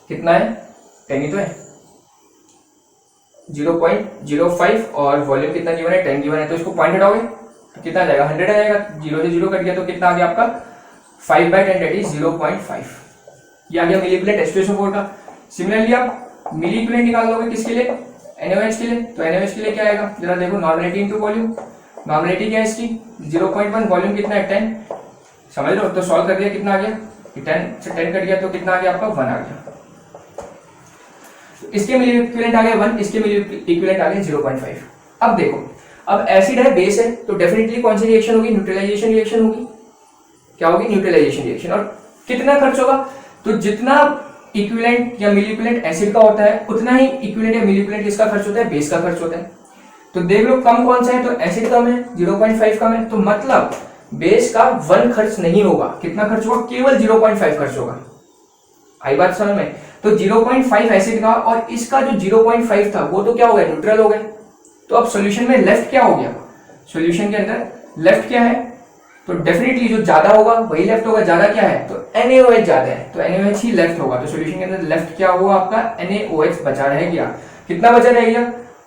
कितना है 10 ही तो है, 0.05 और वॉल्यूम कितना गिवन है 10 गिवन है, तो इसको पॉइंट हटाओगे तो कितना आ जाएगा 100 आ जाएगा, 0 से 0 कट गया तो कितना आ गया आपका 5/10 दैट इज 0.5। ये आ गया मिली इक्विवेलेंट H2SO4 का। सिमिलरली आप मिली इक्विवेलेंट निकाल लोगे किसके लिए, NaOH के लिए, तो NaOH के लिए क्या आएगा, जरा देखो, नॉर्मेलिटी इंटू वॉल्यूम, नॉर्मेलिटी क्या है इसकी 0.1, वॉल्यूम कितना है 10, समझ लो, तो सॉल्व कर दिया, कितना आ गया 10 से 10 कट गया तो कितना आ गया आपका 1 आ गया। इसके मिली इक्विवेलेंट आ गया 1, इसके मिली इक्विवेलेंट आ गया 0.5। अब देखो, अब एसिड है, बेस है, तो डेफिनेटली कौन सी रिएक्शन होगी, न्यूट्रलाइजेशन रिएक्शन होगी, क्या होगी, न्यूट्रलाइजेशन रिएक्शन। और कितना खर्च होगा, तो जितना इक्विवेलेंट या मिली इक्विवेलेंट एसिड का होता है उतना ही इक्विवेलेंट या मिली इक्विवेलेंट किसका खर्च होता है, बेस का खर्च होता है। तो देख लो कम कौन सा है, तो एसिड कम है, 0.5 कम है, तो मतलब बेस का 1 खर्च नहीं होगा, कितना खर्च होगा, केवल 0.5 खर्च होगा। आई बात समझ में? तो 0.5 एसिड का और इसका जो 0.5 था वो तो क्या हो गया, न्यूट्रल हो गए। तो अब सॉल्यूशन में लेफ्ट क्या हो गया, सॉल्यूशन के अंदर लेफ्ट क्या है, तो डेफिनेटली जो ज्यादा होगा वही लेफ्ट होगा, ज्यादा क्या है, तो NaOH ज्यादा है, तो NaOH ही लेफ्ट होगा। तो सॉल्यूशन के अंदर लेफ्ट क्या हुआ आपका, NaOH बचा रह गया, कितना बचा रह गया,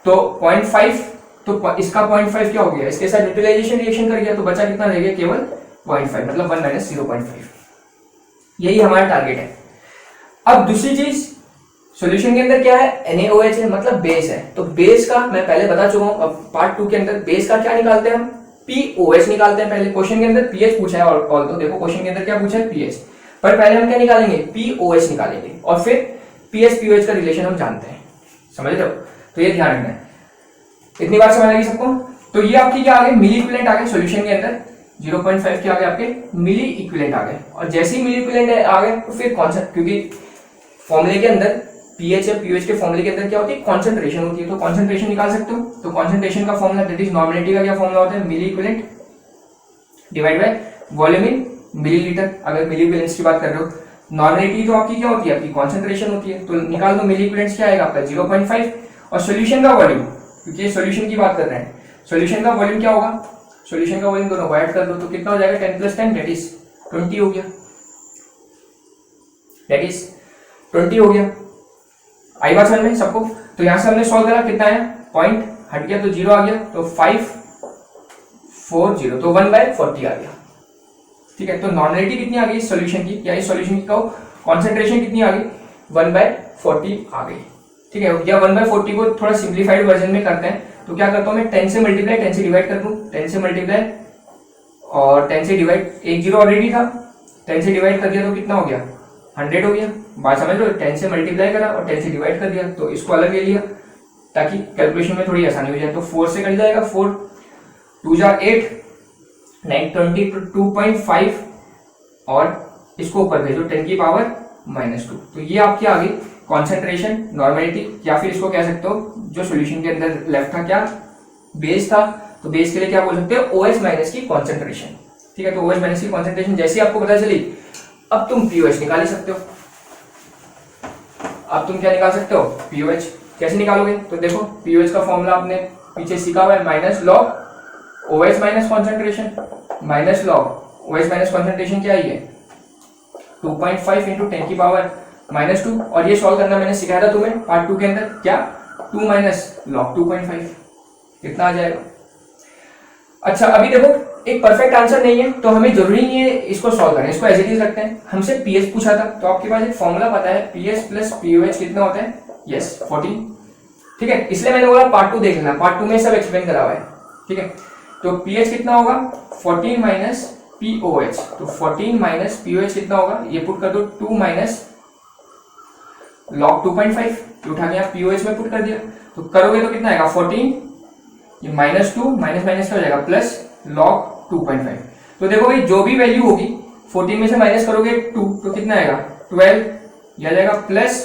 तो 0.5, तो इसका 0.5 क्या हो गया, इसके साथ न्यूट्रलाइजेशन रिएक्शन कर गया, तो बचा कितना रह गया, केवल 0.5, मतलब 1 - 0.5। यही हमारा टारगेट है। अब दूसरी चीज, सॉल्यूशन के अंदर क्या है, NaOH है, मतलब बेस है, तो बेस का मैं पहले बता चुका हूं। अब पार्ट 2 के अंदर बेस का क्या निकालते हैं हम, POH निकालते हैं। पहले क्वेश्चन के अंदर pH पूछा है, और तो देखो क्वेश्चन के अंदर क्या पूछा है, pH, पर पहले हम क्या निकालेंगे, POH निकालेंगे, और फिर pH POH का रिलेशन हम जानते हैं, समझ रहे हो, तो ये ध्यान रखना है। इतनी बात समझ आएगी सबको। तो ये आपकी क्या आ गई, मिली इक्विवेलेंट आ गए सॉल्यूशन के अंदर, 0.5 के आ गए आपके मिली इक्विवेलेंट आ गए, और जैसे ही मिली इक्विवेलेंट आ गए तो फिर कौन सा, क्योंकि फॉर्मूले के अंदर pH या pH के फॉर्मूले के अंदर क्या होती है, कॉन्सेंट्रेशन होती है, तो कॉन्सेंट्रेशन निकाल सकते हो। तो कॉन्सेंट्रेशन का फॉर्मूला दैट इज नॉर्मेलिटी का क्या फॉर्मूला होता है, milliequivalent divide by volume in millilitre. अगर मिली इक्विवेलेंट्स की बात कर रहे हो, नॉर्मेलिटी तो आपकी क्या होती है, आपकी कॉन्सेंट्रेशन होती है, तो निकाल दो मिली इक्विवेलेंट्स क्या आएगा आपका 0.5, और सॉल्यूशन का वॉल्यूम, क्योंकि सॉल्यूशन की बात कर रहे हैं, सॉल्यूशन का वॉल्यूम क्या होगा, सॉल्यूशन का वॉल्यूम दोनों को ऐड कर दो तो कितना हो जाएगा, 10 + 10 दैट इज 20 हो गया, दैट इज 20 हो गया। आई बात समझ में सबको। तो यहां से हमने सॉल्व करा, कितना आया, पॉइंट हट गया तो 0 आ गया, तो 540, तो 1/40 आ गया, ठीक है। तो नॉर्मेलिटी कितनी आ गई सॉल्यूशन की, या इस सॉल्यूशन की कहो कॉन्सेंट्रेशन कितनी आ गई, 1/40 आ गई, ठीक है। या 1/40 को थोड़ा सिंप्लीफाइड वर्जन में करते हैं, तो क्या करता हूं मैं, 10 से मल्टीप्लाई, 10 से डिवाइड कर दूं, 10 से मल्टीप्लाई और 10 से डिवाइड, एक 0 ऑलरेडी था, 10 से डिवाइड कर दिया तो कितना हो गया 100 हो गया। बात समझ लो, 10 से मल्टीप्लाई करा और 10 से डिवाइड कर दिया, तो इसको अलग ले लिया ताकि कैलकुलेशन में थोड़ी आसानी हो जाए। तो 4 से कट जाएगा, 4 2 जा 8, 9 22.5 और इसको ऊपर भेजो 10 की पावर -2। तो ये आपकी आ गई कॉन्सेंट्रेशन, नॉर्मेलिटी, या फिर इसको कह सकते हो जो सॉल्यूशन के अंदर लेफ्ट था क्या, बेस था, तो बेस के लिए क्या बोल सकते हो, OH माइनस की कॉन्सेंट्रेशन। ठीक है, तो OH माइनस की कॉन्सेंट्रेशन जैसे आपको पता चली, अब तुम POH निकाल ही सकते हो। अब तुम क्या निकाल सकते हो, POH। कैसे निकालोगे, तो देखो POH का फॉर्मूला आपने पीछे सीखा हुआ है, minus log OH minus concentration, minus log OH minus concentration क्या है, 2.5 इंटू 10 की पावर -2। और ये सॉल्व करना मैंने सिखाया था तुम्हें पार्ट 2 के अंदर, क्या 2 माइनस लॉग 2.5 कितना आ जाएगा। अच्छा अभी देखो एक परफेक्ट आंसर नहीं है तो हमें जरूरी नहीं है इसको सॉल्व करें, इसको एज इट इज रखते हैं। हमसे पीएच पूछा था तो आपके पास एक फॉर्मूला पता है, पीएच प्लस पीओएच कितना होता है, यस 14। ठीक है, इसलिए मैंने बोला पार्ट 2 देख लेना, पार्ट 2 में सब एक्सप्लेन करा हुआ है। ठीक है, तो पीएच कितना होगा 14 माइनस पीओएच, तो 14 माइनस पीओएच कितना होगा, ये पुट कर दो 2 माइनस लॉग 2.5, उठा के आप पीओएच में पुट कर दिया, तो करोगे तो कितना आएगा 14, ये -2 माइनस माइनस क्या हो जाएगा प्लस लॉग 2.5। तो देखो भाई जो भी वैल्यू होगी 14 में से माइनस करोगे 2 तो कितना आएगा 12, ये आ जाएगा प्लस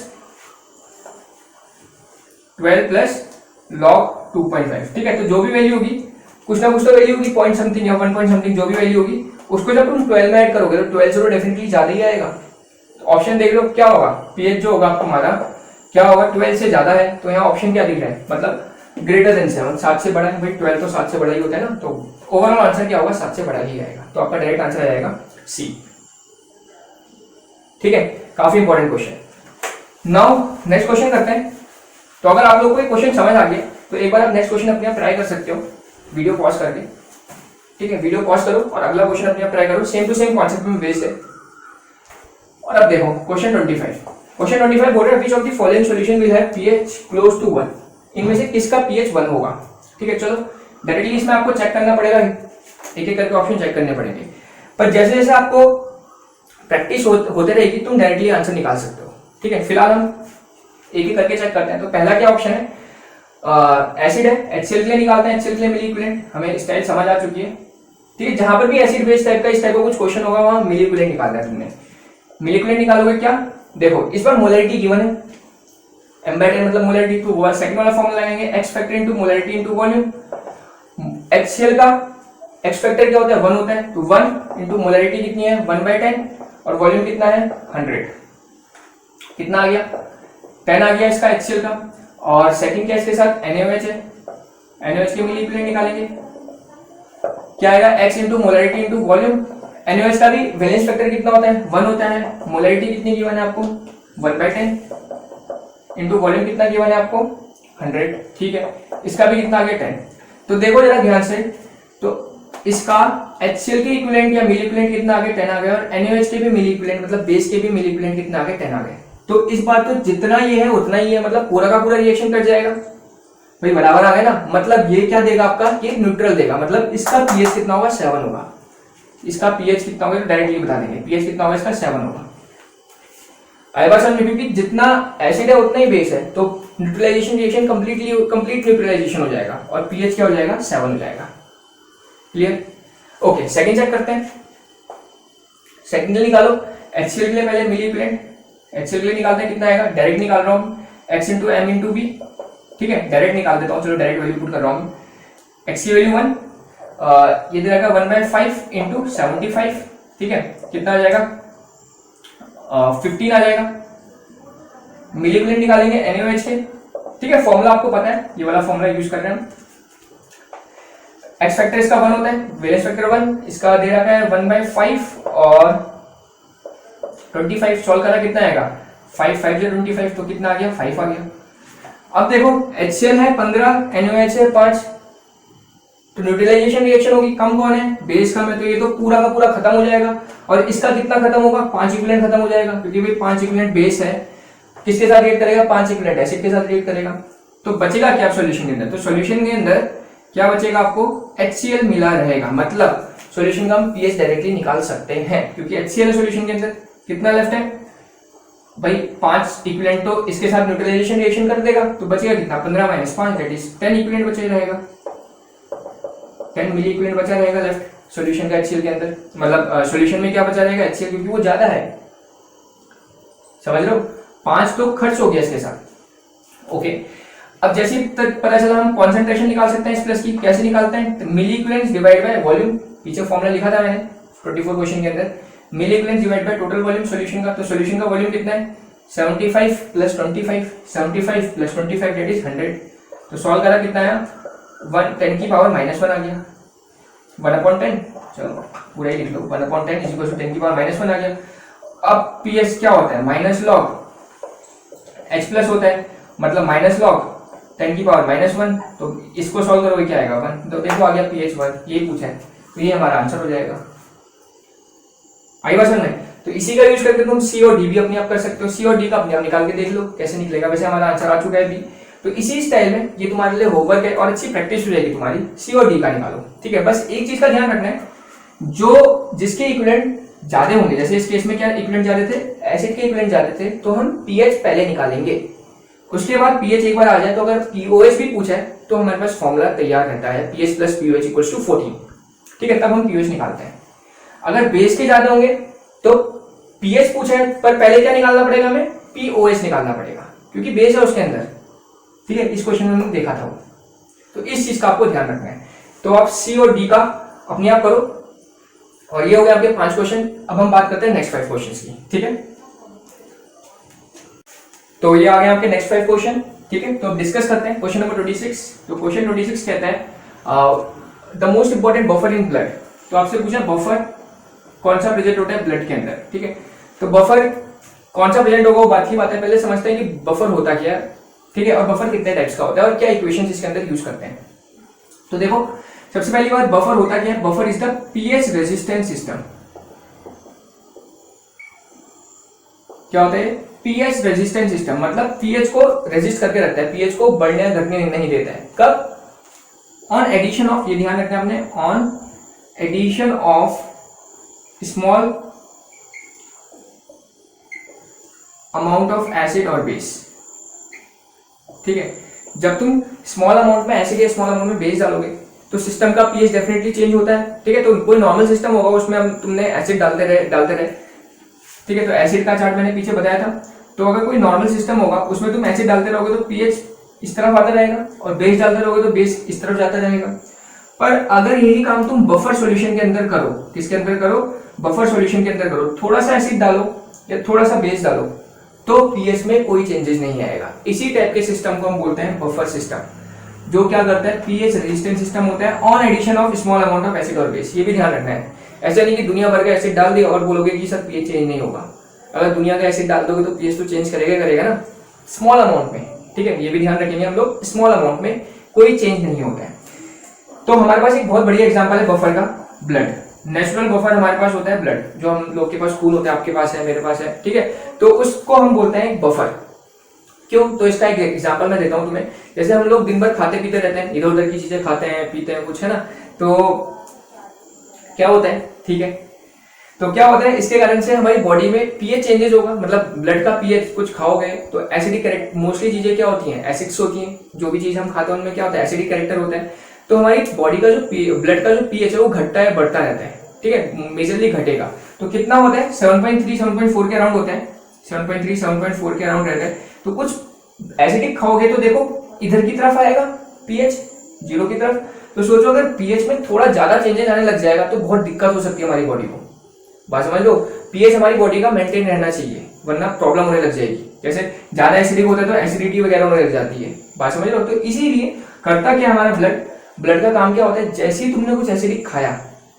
12 प्लस लॉग 2.5। ठीक है, तो जो भी वैल्यू होगी, कुछ ना कुछ तो वैल्यू होगी, पॉइंट समथिंग या 1 पॉइंट समथिंग, जो भी वैल्यू होगी उसको जब तुम 12 में ऐड करोगे तो 12 से तो डेफिनेटली ज्यादा ही आएगा। तो ऑप्शन देख लो क्या होगा, पीएच जो होगा तुम्हारा क्या होगा 12 से ज्यादा है, तो यहाँ ऑप्शन क्या दिख रहा है, मतलब ग्रेटर देन 7, 7 से बड़ा है भाई, 12 तो 7 से बड़ा ही होता है ना, तो ओवरऑल आंसर क्या होगा 7 से बड़ा ही आएगा। तो आपका डायरेक्ट आंसर आ जाएगा सी। ठीक है, काफी important question. Now next question करते हैं। तो अगर आप लोगों को क्वेश्चन समझ आ गया तो एक बार आप नेक्स्ट क्वेश्चन अपने आप ट्राई कर सकते हो वीडियो पॉज करके। ठीक है, वीडियो पॉज करो और अगला क्वेश्चन अपने आप ट्राई करो, सेम टू सेम कॉन्सेप्ट में बेस्ड है। और अब देखो क्वेश्चन 25। क्वेश्चन 25 बोल रहा है, which of the following solution will have pH close to 1, इनमें से किसका पीएच 1 होगा। ठीक है, चलो डायरेक्टली इसमें आपको चेक करना पड़ेगा, एक एक करके ऑप्शन चेक करने पड़ेंगे, पर जैसे जैसे आपको प्रैक्टिस होते रहेगी तुम डायरेक्टली आंसर निकाल सकते हो। ठीक है, फिलहाल हम एक एक करके चेक करते हैं। तो पहला क्या ऑप्शन है, एसिड है, HCl के लिए निकालते हैं, HCl के लिए मिली इक्विवेलेंट, हमें स्टाइल समझ आ चुकी है। ठीक है, जहां पर भी एसिड बेस टाइप का इस टाइप का कुछ क्वेश्चन होगा वहां मिली इक्विवेलेंट निकालना है तुमने। मिली इक्विवेलेंट निकालोगे क्या, देखो इस बार मोलैरिटी गिवन है, M/N मतलब मोलैरिटी, तो वो सेकंड वाला फॉर्मूला लगाएंगे, x factor into molarity into volume. HCl का x फैक्टर क्या होता है 1 होता है, तो 1 इनटू मोलैरिटी कितनी है 1/10 और वॉल्यूम कितना है 100, कितना आ गया 10 आ गया इसका HCl का। और सेकंड क्या इसके साथ NaOH है, NaOH के मिली इक्विवेलेंट निकालेंगे, क्या आएगा x into molarity into volume. NaOH का भी वैलेंस फैक्टर कितना होता है 1 होता है, मोलैरिटी कितनी गिवन है आपको 1/10 इंटू वॉल्यूम कितना गिवन है आपको 100। ठीक है, इसका भी कितना आ गया 10। तो देखो जरा ध्यान से, तो इसका HCl के इक्विवेलेंट या मिली इक्विवेलेंट कितना आ गया 10 आ गया, और NaOH के भी मिली इक्विवेलेंट मतलब बेस के भी मिली इक्विवेलेंट कितना आ गया 10 आ गया। तो इस बार तो जितना ये है उतना ही है, मतलब पूरा का पूरा रिएक्शन कट जाएगा भाई, बराबर आ गया ना। मतलब ये क्या देगा आपका, ये न्यूट्रल देगा, मतलब इसका पीएच कितना होगा 7 होगा, इसका पीएच कितना होगा डायरेक्टली बता देंगे, पीएच कितना होगा इसका 7 होगा। आई बात समझ में, क्योंकि जितना एसिड है उतना ही बेस है, तो न्यूट्रलाइजेशन रिएक्शन कंप्लीट न्यूट्रलाइजेशन हो जाएगा और पीएच क्या हो जाएगा 7 हो जाएगा। Clear, okay. सेकंड चेक करते हैं, सेकंड निकालो। HCl के लिए पहले मिली इक्विवेलेंट, HCl के लिए निकालते हैं, कितना आएगा डायरेक्ट निकाल रहा हूं x into M into B. ठीक है, डायरेक्ट निकाल देता हूं, चलो डायरेक्ट वैल्यू पुट कर रहा हूं। x की वैल्यू 1, ये दे रखा 1/5 इंटू 75। ठीक है, कितना आ जाएगा 15 आ जाएगा। मिली इक्विवेलेंट निकालेंगे NaOH के। ठीक है, फॉर्मूला आपको पता है, ये वाला फॉर्मूला यूज कर रहे हैं हम। x फैक्टर इसका 1 होता है, वैलेंस फैक्टर 1, इसका दे रखा है 1/5 और 25 सॉल्व करा कितना आएगा 5 5 से 25, तो कितना आ गया 5 आ गया। अब देखो HCl है 15, NaOH है 5, तो न्यूट्रलाइजेशन रिएक्शन होगी, कम कौन है बेस कम है, तो ये तो पूरा का पूरा खत्म हो जाएगा। और इसका कितना खत्म होगा 5 इक्विवेलेंट खत्म हो जाएगा, क्योंकि भाई 5 इक्विवेलेंट बेस है, किसके साथ रिएक्ट करेगा 5 इक्विवेलेंट एसिड के साथ रिएक्ट करेगा। तो बचेगा क्या सॉल्यूशन के अंदर, तो सॉल्यूशन के अंदर क्या बचेगा आपको HCl मिला रहेगा, मतलब सॉल्यूशन का हम पीएच डायरेक्टली निकाल सकते हैं, क्योंकि HCl है सॉल्यूशन के अंदर। कितना लेफ्ट है भाई 5 इक्विवेलेंट तो इसके साथ न्यूट्रलाइजेशन रिएक्शन कर देगा, तो बचेगा कितना 15 माइनस 5 दैट इज 10 इक्विवेलेंट बचे रहेगा, 10 मिली इक्विवेलेंट बचा रहेगा लेफ्ट सॉल्यूशन का HCl के अंदर, मतलब सॉल्यूशन में क्या बचा रहेगा HCl, क्योंकि वो ज्यादा है, समझ लो 5 तो खर्च हो गया इसके साथ। ओके, अब जैसे तक पता चला हम कॉन्सेंट्रेशन निकाल सकते हैं इस प्लस की, कैसे निकालते हैं, तो milliequivalent divide by volume, पीछे फॉर्मूला लिखा था मैंने 24 क्वेश्चन के अंदर, milliequivalent divide by total volume solution का, तो सॉल्यूशन का वॉल्यूम कितना है 75 प्लस 25, 75 प्लस 25 दैट इज 100, तो सॉल्व करा कितना आया 10 की पावर -1 आ गया 1/10, चलो पूरा ही लिख लो 1/10 इज इक्वल टू 10 की पावर -1 आ गया। अब PS क्या होता है माइनस लॉग H प्लस होता है, मतलब माइनस लॉग 10 की पावर -1, तो इसको सॉल्व करोगे क्या आएगा 1, तो देखो आ गया pH 1, ये पूछा है, तो ये हमारा आंसर हो जाएगा। आई बात समझ में, तो इसी का यूज करके तुम C और D भी अपने आप कर सकते हो, C और D का अपने आप निकाल के देख लो कैसे निकलेगा, वैसे हमारा आंसर आ चुका है भी, तो इसी स्टाइल में ये तुम्हारे लिए होमवर्क है और अच्छी प्रैक्टिस हो जाएगी तुम्हारी, C और D का निकालो, ठीक है। बस एक चीज का ध्यान रखना है, जो जिसके इक्विवेलेंट ज्यादा होंगे, जैसे इस केस में क्या इक्विवेलेंट ज्यादा थे, एसिड के इक्विवेलेंट ज्यादा थे, तो हम pH पहले निकालेंगे, उसके बाद pH एक बार आ जाए तो अगर POH भी पूछा है तो हमारे पास फॉर्मूला तैयार रहता है pH plus POH equals to 14, ठीक है, तब हम pH निकालते हैं। अगर बेस के ज्यादा होंगे तो pH पूछा है पर पहले क्या निकालना पड़ेगा, हमें POH निकालना पड़ेगा क्योंकि बेस है उसके अंदर, ठीक है, इस क्वेश्चन में हमने देखा था वो, तो इस चीज का आपको ध्यान रखना है। तो आप C और D का अपने आप करो, और ये हो गया आपके 5 क्वेश्चन। अब हम बात करते हैं नेक्स्ट 5 क्वेश्चंस की, ठीक है, तो ये आ गए आपके नेक्स्ट 5 क्वेश्चन, ठीक है। तो अब डिस्कस करते हैं क्वेश्चन नंबर 26। तो क्वेश्चन 26 कहता है the most important buffer in blood, तो आपसे पूछा बफर कौन सा प्रेजेंट होता है ब्लड के अंदर, ठीक है, तो बफर कौन सा प्रेजेंट होगा वो बात की बात है, पहले समझते हैं कि बफर होता क्या है, ठीक है, और बफर कितने टाइप्स का होता है और क्या इक्वेशंस इसके अंदर यूज करते हैं। तो देखो सबसे पहली बात बफर होता क्या है, buffer is the pH resistant system. क्या होता है pH रेजिस्टेंट सिस्टम, मतलब pH को रेजिस्ट करके रखता है, pH को बढ़ने या घटने नहीं देता है। कब, ऑन एडिशन ऑफ, ये ध्यान रखना हमने, on addition of small amount of acid और बेस, ठीक है, जब तुम स्मॉल अमाउंट में एसिड या स्मॉल अमाउंट में बेस डालोगे तो सिस्टम का pH डेफिनेटली चेंज होता है, ठीक है। तो कोई नॉर्मल सिस्टम होगा उसमें हम तुमने एसिड डालते रहे, ठीक है, तो एसिड का चार्ट मैंने पीछे बताया था, तो अगर कोई नॉर्मल सिस्टम होगा उसमें तुम एसिड डालते रहोगे तो pH इस तरफ आता रहेगा और बेस डालते रहोगे तो बेस इस तरफ जाता रहेगा। पर अगर यही काम तुम बफर सॉल्यूशन के अंदर करो, किसके अंदर करो, बफर सॉल्यूशन के अंदर करो, थोड़ा सा एसिड डालो या थोड़ा सा बेस डालो तो pH में कोई चेंजेस नहीं आएगा। इसी टाइप के सिस्टम को हम बोलते हैं बफर सिस्टम, जो क्या करता है pH रेजिस्टेंट सिस्टम होता है on addition of small amount of acid और बेस। ये भी ध्यान रखना है, ऐसा नहीं कि दुनिया भर का एसिड डाल दिया और बोलोगे कि सर pH चेंज नहीं होगा। अगर दुनिया का एसिड डाल दोगे तो pH तो चेंज करेगा ना, स्मॉल अमाउंट में, ठीक है, ये भी ध्यान रखेंगे हम लोग, स्मॉल अमाउंट में कोई चेंज नहीं होता है। तो हमारे पास एक बहुत बढ़िया एग्जांपल है बफर का, ब्लड। नेचुरल बफर हमारे पास होता है ब्लड, जो हम लोग के पास खून होता है, आपके पास है, मेरे पास है, ठीक है, तो उसको हम बोलते हैं बफर। क्यों, तो इसका एक एग्जांपल मैं देता हूं तुम्हें। जैसे हम लोग दिन भर खाते पीते रहते हैं, इधर उधर की चीजें खाते हैं पीते हैं कुछ, है ना, तो क्या होता है, ठीक है, तो क्या होता है इसके कारण से हमारी बॉडी में pH चेंजेस होगा, मतलब ब्लड का pH कुछ खाओगे तो एसिडिक कैरेक्टर, मोस्टली चीजें क्या होती हैं एसिड्स होती हैं, जो भी चीज हम खाते हैं उनमें क्या होता है एसिडिक कैरेक्टर होता है। तो हमारी बॉडी का जो ब्लड का जो pH है वो घटता है बढ़ता रहता है, ठीक है, मेजरली घटेगा। तो कितना होता है 7.3 7.4 के अराउंड होता है, 7.3 7.4 के अराउंड रहता है। तो कुछ एसिडिक खाओगे तो देखो इधर की तरफ आएगा pH 0 की तरफ। तो सोचो अगर pH में थोड़ा ज्यादा चेंजेस आने लग जाएगा तो बहुत दिक्कत हो सकती है हमारी बॉडी को। बात समझ लो, pH हमारी बॉडी का मेंटेन रहना चाहिए वरना प्रॉब्लम होने लग जाएगी। जैसे ज्यादा एसिडिक होता है तो एसिडिटी वगैरह होने लग जाती है, बात समझ लो। तो इसीलिए करता क्या हमारा ब्लड का काम क्या होता है, जैसे ही तुमने कुछ एसिडिक खाया,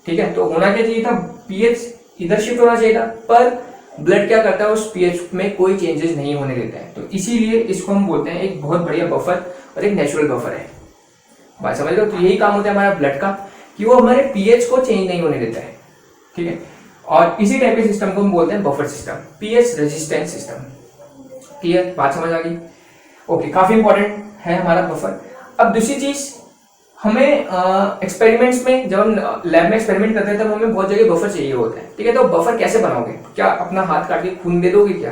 ठीक है, तो होना क्या चाहिए था pH इधर शिफ्ट होना चाहिए था, पर ब्लड क्या करता है उस pH में कोई चेंजेस नहीं होने देता है। तो इसीलिए इसको हम बोलते हैं एक बहुत बढ़िया बफर और एक नेचुरल बफर है, बात समझ लो। तो यही काम होता है हमारा ब्लड का कि वो हमारे pH को चेंज नहीं होने देता है, ठीक है। और इसी टाइप के सिस्टम को हम बोलते हैं buffer system, pH resistant system. Clear, बात समझ आ गई, ओके, काफी इंपॉर्टेंट है हमारा बफर। अब दूसरी चीज, हमें एक्सपेरिमेंट्स में जब हम लैब में एक्सपेरिमेंट करते हैं तब हमें बहुत जगह बफर चाहिए होता है, ठीक है। तो बफर कैसे बनाओगे, क्या अपना हाथ काट के खून दे दोगे क्या,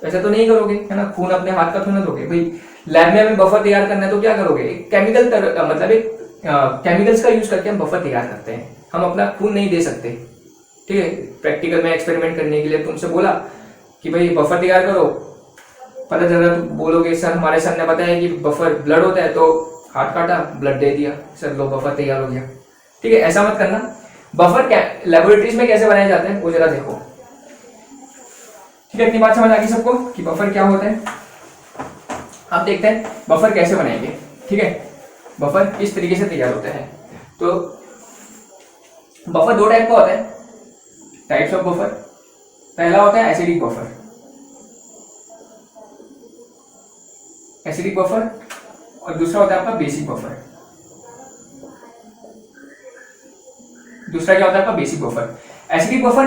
ऐसा तो नहीं करोगे, है ना, खून अपने हाथ का थोड़ा ना दोगे भाई। लैब में हमें बफर तैयार करना है तो क्या करोगे, एक केमिकल मतलब एक केमिकल्स का यूज करके हम बफर तैयार करते हैं, हम अपना खून नहीं दे सकते, ठीक है। प्रैक्टिकल में एक्सपेरिमेंट करने के लिए तुमसे बोला कि भाई बफर तैयार करो, पता चल रहा तुम बोलोगे सर हमारे सर ने बताया कि बफर ब्लड होता है, तो हाथ काटा ब्लड दे दिया, सर लो बफर तैयार हो गया, ठीक है। ऐसा मत करना। बफर लेबोरेटरीज में कैसे बनाए जाते हैं वो जरा देखो, ठीक है। इतनी बात समझ आ गई सबको कि बफर क्या होता है। अब देखते हैं बफर कैसे बनाएंगे, ठीक है। बफर इस तरीके से तैयार होता है। तो बफर दो टाइप का होता है, टाइप्स ऑफ बफर। पहला होता है एसिडिक बफर, एसिडिक बफर, और दूसरा होता है आपका बेसिक बफर। दूसरा क्या होता है आपका बेसिक बफर। एसिडिक बफर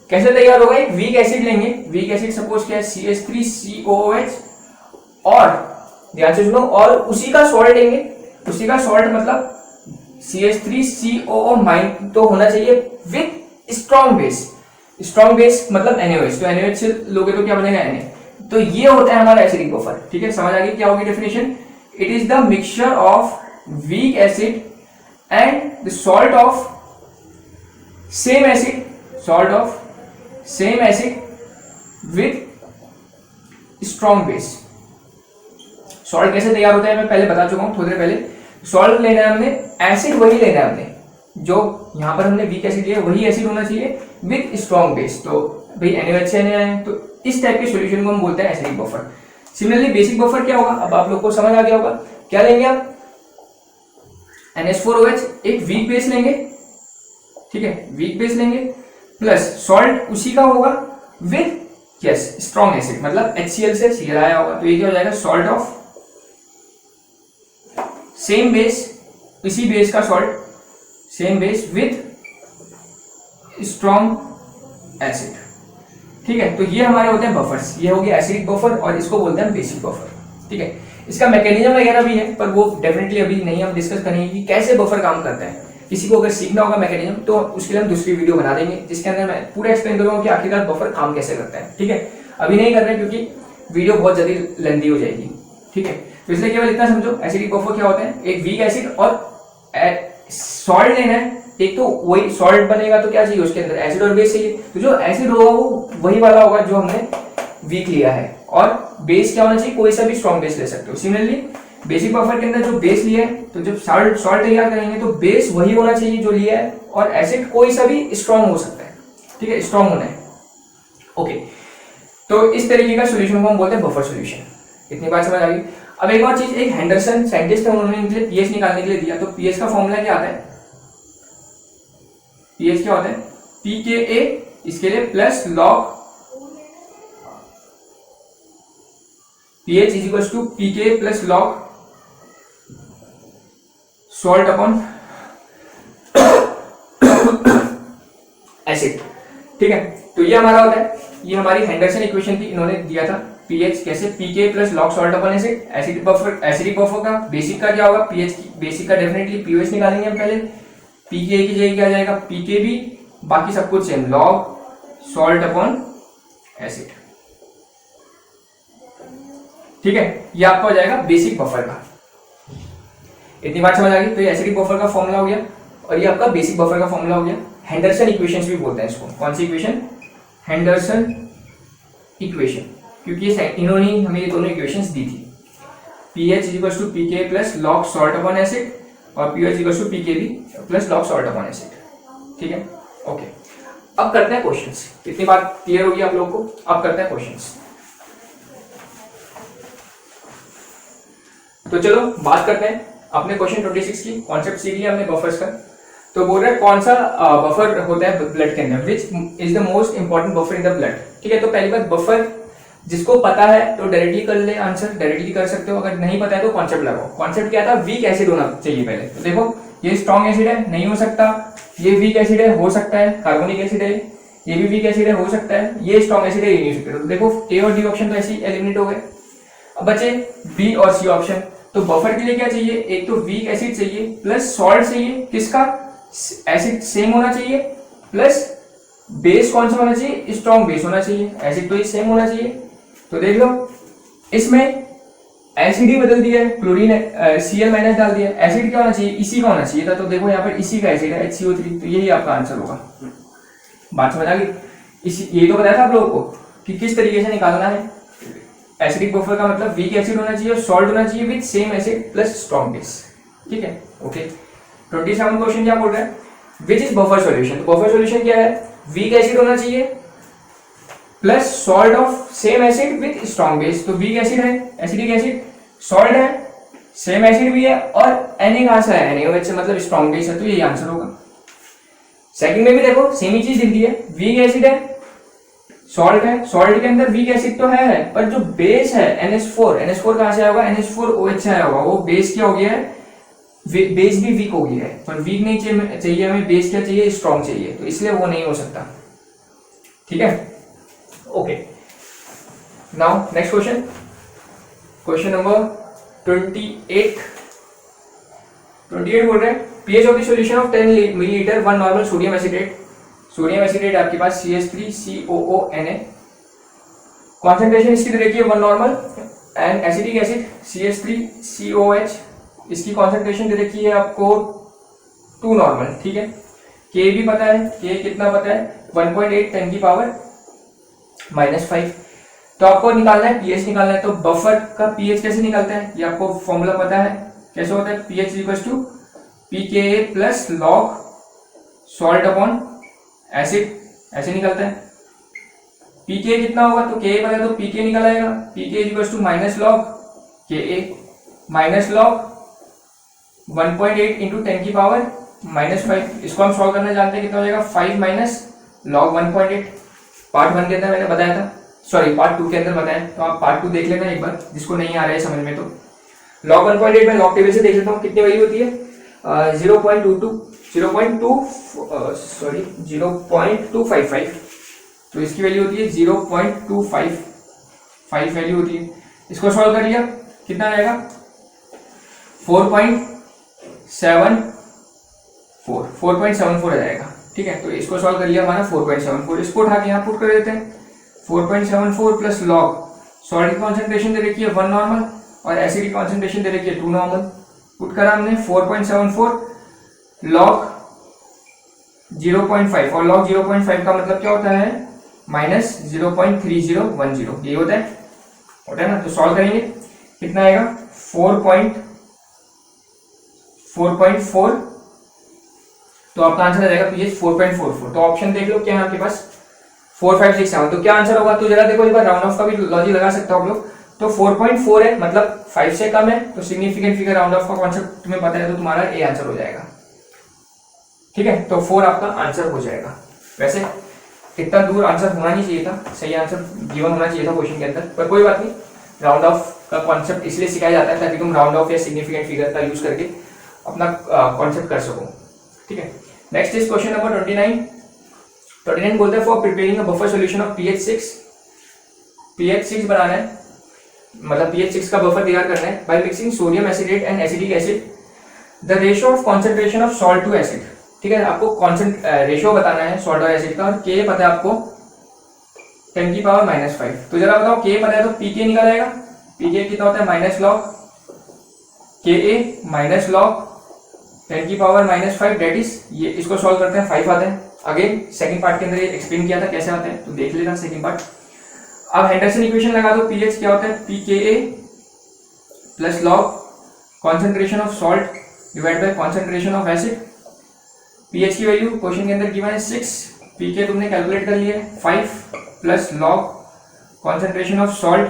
कैसे तैयार होगा, एक वीक एसिड लेंगे, वीक एसिड सपोज क्या है CH3COOH, और ध्यान से सुनो, और उसी का सॉल्ट लेंगे, उसी का सॉल्ट मतलब CH3COO- तो होना चाहिए with strong base. Strong base मतलब NaOH, तो NaOH से लोगे तो क्या बनेगा Na। तो ये होता है हमारा एसिडिक बफर, ठीक है। समझ आ गई क्या होगी definition, it is the mixture of weak acid and the salt of same acid, salt of same acid with strong base. Salt कैसे तैयार होता है मैं पहले बता चुका हूं थोड़ी देर पहले। सॉल्ट लेना है हमने, एसिड वही लेना है हमने, जो यहां पर हमने वीक एसिड लिया वही एसिड होना चाहिए विथ स्ट्रॉन्ग बेस। तो भाई NaOH से Na है, तो इस टाइप के सॉल्यूशन को हम बोलते हैं acidic buffer. Similarly basic buffer क्या होगा, अब आप लोग को समझ आ गया होगा। क्या लेंगे आप, NH4OH, एक वीक बेस लेंगे, ठीक है, वीक बेस लेंगे, प्लस सॉल्ट उसी का होगा विथ यस स्ट्रॉन्ग एसिड, मतलब HCl से Cl आया होगा, तो ये क्या हो जाएगा, सॉल्ट ऑफ सेम बेस, इसी बेस का salt, same base with strong acid, ठीक है। तो ये हमारे होते हैं बफर्स, ये हो गया एसिडिक बफर और इसको बोलते हैं बेसिक बफर, ठीक है। इसका मैकेनिज्म वगैरह भी है, पर वो डेफिनेटली अभी नहीं हम डिस्कस करेंगे कि कैसे बफर काम करता है। किसी को अगर सीखना होगा मैकेनिज्म तो उसके लिए हम दूसरी वीडियो बना देंगे, जिसके अंदर मैं पूरा एक्सप्लेन करूंगा कि आखिरकार बफर काम कैसे करता है, ठीक है। अभी नहीं कर रहे हैं क्योंकि वीडियो बहुत जल्दी लेंदी हो जाएगी, ठीक है। तो इसलिए केवल इतना समझो, एसिडिक बफर क्या होता है, एक वीक एसिड और सॉल्ट लेना है, एक तो वही सॉल्ट बनेगा तो क्या चाहिए उसके अंदर, एसिड और बेस चाहिए। तो जो एसिड होगा वो वही वाला होगा जो हमने वीक लिया है, और बेस क्या होना चाहिए, कोई सा भी स्ट्रॉन्ग बेस ले सकते हो। सिमिलरली बेसिक बफर के अंदर जो बेस लिया है, तो जब सॉल्ट तैयार करेंगे तो बेस वही होना चाहिए जो लिया है, और एसिड कोई सा भी स्ट्रॉन्ग हो सकता है, ठीक है, स्ट्रॉन्ग होना है, ओके। तो इस तरीके का सॉल्यूशन को हम बोलते हैं बफर सॉल्यूशन। इतनी बात समझ आ गई। अब एक और चीज, एक हेंडरसन साइंटिस्ट है, उन्होंने पीएच निकालने के लिए दिया, तो पीएच का फॉर्मूला क्या आता है, पीएच क्या होता है, pKa, इसके लिए plus log pH is equal to pKa plus log salt upon acid, ठीक है। तो ये हमारा होता है, ये हमारी हेंडरसन इक्वेशन थी, इन्होंने दिया था pH कैसे, pKa plus log salt upon acid. Acidic buffer का बेसिक का क्या होगा, pH बेसिक का डेफिनेटली pOH निकालेंगे हम पहले, pKa की जगह क्या आ जाएगा pKb, बाकी सब कुछ same, log salt upon acid, ठीक है। ये आपका हो जाएगा बेसिक बफर का। इतनी बात समझ आ गई। तो ये एसिडिक बफर का फॉर्मूला हो गया, और ये आपका बेसिक बफर का फॉर्मूला हो गया। हेंडरसन इक्वेशंस भी बोलते हैं इसको। कौन सी इक्वेशन, हेंडरसन इक्वेशन, क्योंकि इन्होंने हमें ये दोनों इक्वेशंस दी थी। pH is equal to pKa plus log salt upon acid, और pH equal to pKb plus log salt upon acid, ठीक है, ओके। अब करते हैं क्वेश्चंस। इतनी बात क्लियर होगी आप लोगों को। अब करते हैं क्वेश्चंस। तो चलो बात करते हैं अपने क्वेश्चन 26 की। कॉन्सेप्ट सीख लिया हमने बफर्स का। तो बोल रहे हैं कौन सा बफर होता है ब्लड के अंदर, which is the most important buffer in the blood, ठीक है। तो पहली बात, बफर जिसको पता है तो डायरेक्टली कर ले आंसर, डायरेक्टली कर सकते हो। अगर नहीं पता है तो कॉन्सेप्ट लगाओ। कॉन्सेप्ट क्या था, वीक एसिड होना चाहिए पहले। तो देखो ये स्ट्रॉन्ग एसिड है, नहीं हो सकता, ये वीक एसिड है, हो सकता है, कार्बोनिक एसिड है, ये भी वीक एसिड है, हो सकता है, ये स्ट्रॉन्ग एसिड है, ये नहीं हो सकता। तो देखो ए और डी ऑप्शन तो ऐसे ही एलिमिनेट हो गए। अब बचे बी और सी ऑप्शन। तो बफर के लिए क्या चाहिए, एक तो वीक एसिड चाहिए प्लस सॉल्ट चाहिए, किसका, एसिड सेम होना चाहिए, प्लस बेस कौन सा होना चाहिए, स्ट्रॉन्ग बेस होना चाहिए। एसिड तो सेम होना चाहिए, तो देख लो इसमें एसिड बदल दिया है, क्लोरीन Cl माइनस डाल दिया। एसिड क्या होना चाहिए, इसी का होना चाहिए था। तो देखो यहाँ पर इसी का एसिड है HCO3, तो यही आपका आंसर होगा। बात समझ आ गई। इसी ये तो बताया था आप लोगों को कि किस तरीके से निकालना है। एसिडिक बफर का मतलब वीक एसिड होना चाहिए और सॉल्ट होना चाहिए with same acid plus strong base. ठीक है, ओके। 27 क्वेश्चन क्या बोल रहा है, विच इज बफर सॉल्यूशन। तो बफर सॉल्यूशन क्या है, वीक एसिड होना चाहिए plus salt of same acid with strong base. तो वीक एसिड है, एसिडिक एसिड, सॉल्ट है, सेम एसिड भी है और Na कहां से है, NaOH से, मतलब स्ट्रॉन्ग बेस है। तो यही आंसर होगा। सेकंड में भी देखो सेम ही चीज लिख दी है, वीक एसिड है, सॉल्ट है, सॉल्ट के अंदर वीक एसिड तो है पर जो बेस है NH4 कहां से आया होगा, NH4OH से आया होगा। वो बेस क्या हो गया है, बेस भी वीक हो गया है। पर वीक नहीं चाहिए हमें, बेस क्या चाहिए, स्ट्रॉन्ग चाहिए। तो इसलिए वो नहीं हो सकता। ठीक है, okay. Now next question, question number 28 बोल रहे हैं pH of the solution of 10 millilitre 1 normal sodium acetate. Sodium acetate आपके पास CH3COONA, कॉन्सेंट्रेशन इसकी दे रखी है 1 normal, and acidic acid CH3COH, इसकी कॉन्सेंट्रेशन दे रखी है आपको 2 नॉर्मल। ठीक है, K भी पता है, K कितना पता है, 1.8 10 की पावर -5। तो आपको निकालना है pH निकालना है। तो बफर का pH कैसे निकालते हैं, ये आपको फॉर्मूला पता है, कैसे होता है, pH = pKa plus log salt upon acid, ऐसे निकलता है। pKa कितना होगा, तो Ka पता है तो pK निकल आएगा, pK = minus log Ka minus log 1.8 into 10 की पावर -5। इसको हम सॉल्व करना जानते हैं, कितना हो जाएगा, 5 माइनस लॉग 1.8। पार्ट 1 के अंदर मैंने बताया था, सॉरी पार्ट 2 के अंदर बताया, तो आप पार्ट 2 देख लेना एक बार, जिसको नहीं आ रहा है समझ में। तो लॉग 1.8 में लॉग टेबल से देख लेता हूँ कितनी वैल्यू होती है, 0.255। तो इसकी वैल्यू होती है 0.255 वैल्यू होती है। इसको सॉल्व कर लिया, कितना आएगा, 4.74 आ जाएगा। ठीक है, तो इसको सॉल्व कर लिया हमारा 4.74। इसको उठा के यहाँ पुट कर देते हैं, 4.74 प्लस लॉग सॉल्ट की कॉन्सेंट्रेशन दे रखी है 1 नॉर्मल और एसिड की कॉन्सेंट्रेशन दे रखी है 2 नॉर्मल। पुट करा हमने 4.74 लॉग 0.5, और लॉग 0.5 का मतलब क्या होता है, -0.3010, ये होता है ना। तो सॉल्व करेंगे, कितना आएगा, 4.4। तो आपका आंसर आ जाएगा pH 4.44। तो ऑप्शन देख लो क्या है आपके पास, 4 5 6 7। तो क्या आंसर होगा, तो जरा देखो एक बार, राउंड ऑफ का भी लॉजिक लगा सकते हो आप लोग। तो 4.4 है, मतलब 5 से कम है, तो सिग्निफिकेंट फिगर राउंड ऑफ का कॉन्सेप्ट तुम्हें पता है, तो तुम्हारा ए आंसर हो जाएगा। ठीक है, तो 4 आपका आंसर हो जाएगा। वैसे इतना दूर आंसर होना नहीं चाहिए था, सही आंसर गिवन होना चाहिए था क्वेश्चन के अंदर, पर कोई बात नहीं। राउंड ऑफ का कॉन्सेप्ट इसलिए सिखाया जाता है ताकि तुम राउंड ऑफ या सिग्निफिकेंट फिगर का यूज करके अपना कॉन्सेप्ट कर सको। ठीक है, नेक्स्ट इज क्वेश्चन नंबर 29 बोलता है for preparing a buffer solution of pH 6 बनाना है, मतलब pH 6 का बफर तैयार करना है by mixing sodium acetate and acidic acid, the ratio of concentration of salt to acid. ठीक है, आपको रेशियो बताना है सॉल्ट और एसिड का, और K पता है आपको 10 की पावर -5। तो जरा बताओ, K पता है तो pK निकल आएगा, pK कितना होता है, minus log Ka minus log 10 की पावर -5, डेट इज, ये इसको सॉल्व करते हैं 5 आते हैं। अगेन सेकंड पार्ट के अंदर ये एक्सप्लेन किया था कैसे आते हैं, तो देख लेना सेकंड पार्ट। अब हेंडरसन इक्वेशन लगा दो, pH क्या होता है, pKa plus log concentration of salt divide by concentration of acid. pH की वैल्यू क्वेश्चन के अंदर गिवन है 6, pK तुमने कैलकुलेट कर लिया है 5 plus log concentration of salt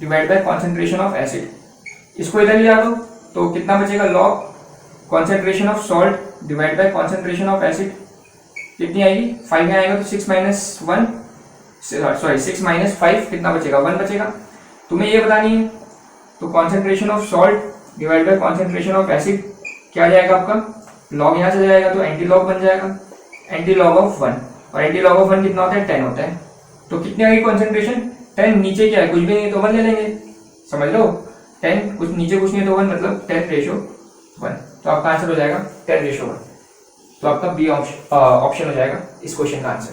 divide by concentration of acid. इसको इधर ले आ दो, तो कितना बचेगा, log concentration of salt divide by concentration of acid, कितनी आएगी, 5 में आएगा तो 6 माइनस 5 कितना बचेगा, 1 बचेगा। तुम्हें ये बतानी है, तो concentration of salt divide by concentration of acid क्या आ जाएगा आपका, लॉग यहाँ से जाएगा तो एंटी लॉग बन जाएगा, एंटी लॉग ऑफ 1, और एंटी लॉग ऑफ 1 कितना होता है, 10 होता है। तो कितनी आएगी कॉन्सेंट्रेशन, 10, नीचे क्या है, कुछ भी नहीं तो 1 ले लेंगे, समझ लो, 10 कुछ नीचे कुछ नहीं तो 1, मतलब 10:1। तो आपका आंसर हो जाएगा 10:1। तो आपका बी ऑप्शन हो जाएगा इस क्वेश्चन का आंसर।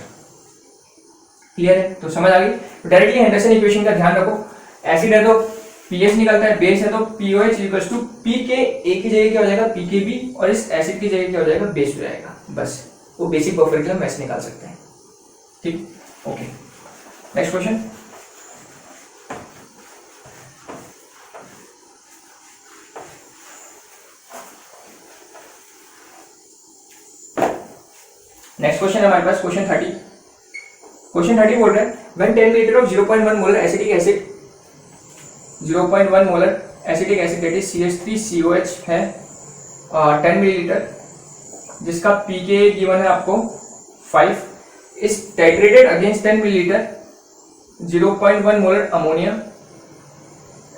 क्लियर है? तो समझ आ गई। तो डायरेक्टली हेंडरसन इक्वेशन का ध्यान रखो, एसिड है तो पीएच निकलता है, बेस है तो पीओएच इक्वल्स टू पी के ए की जगह क्या हो जाएगा पीकेबी, और इस एसिड की जगह क्या हो जाएगा बेस हो जाएगा। बस वो बेसिक बफर के लिए हम ऐसे निकाल सकते हैं। ठीक, okay. Next question, next question है हमारे पास क्वेश्चन 30। क्वेश्चन 30 बोल रहा है when 10 litre of 0.1 molar acetic acid 0.1 molar acetic acid that is CH3COH है 10 मिलीलीटर, जिसका पीके गिवन है आपको 5, is titrated against 10 millilitre 0.1 molar ammonia,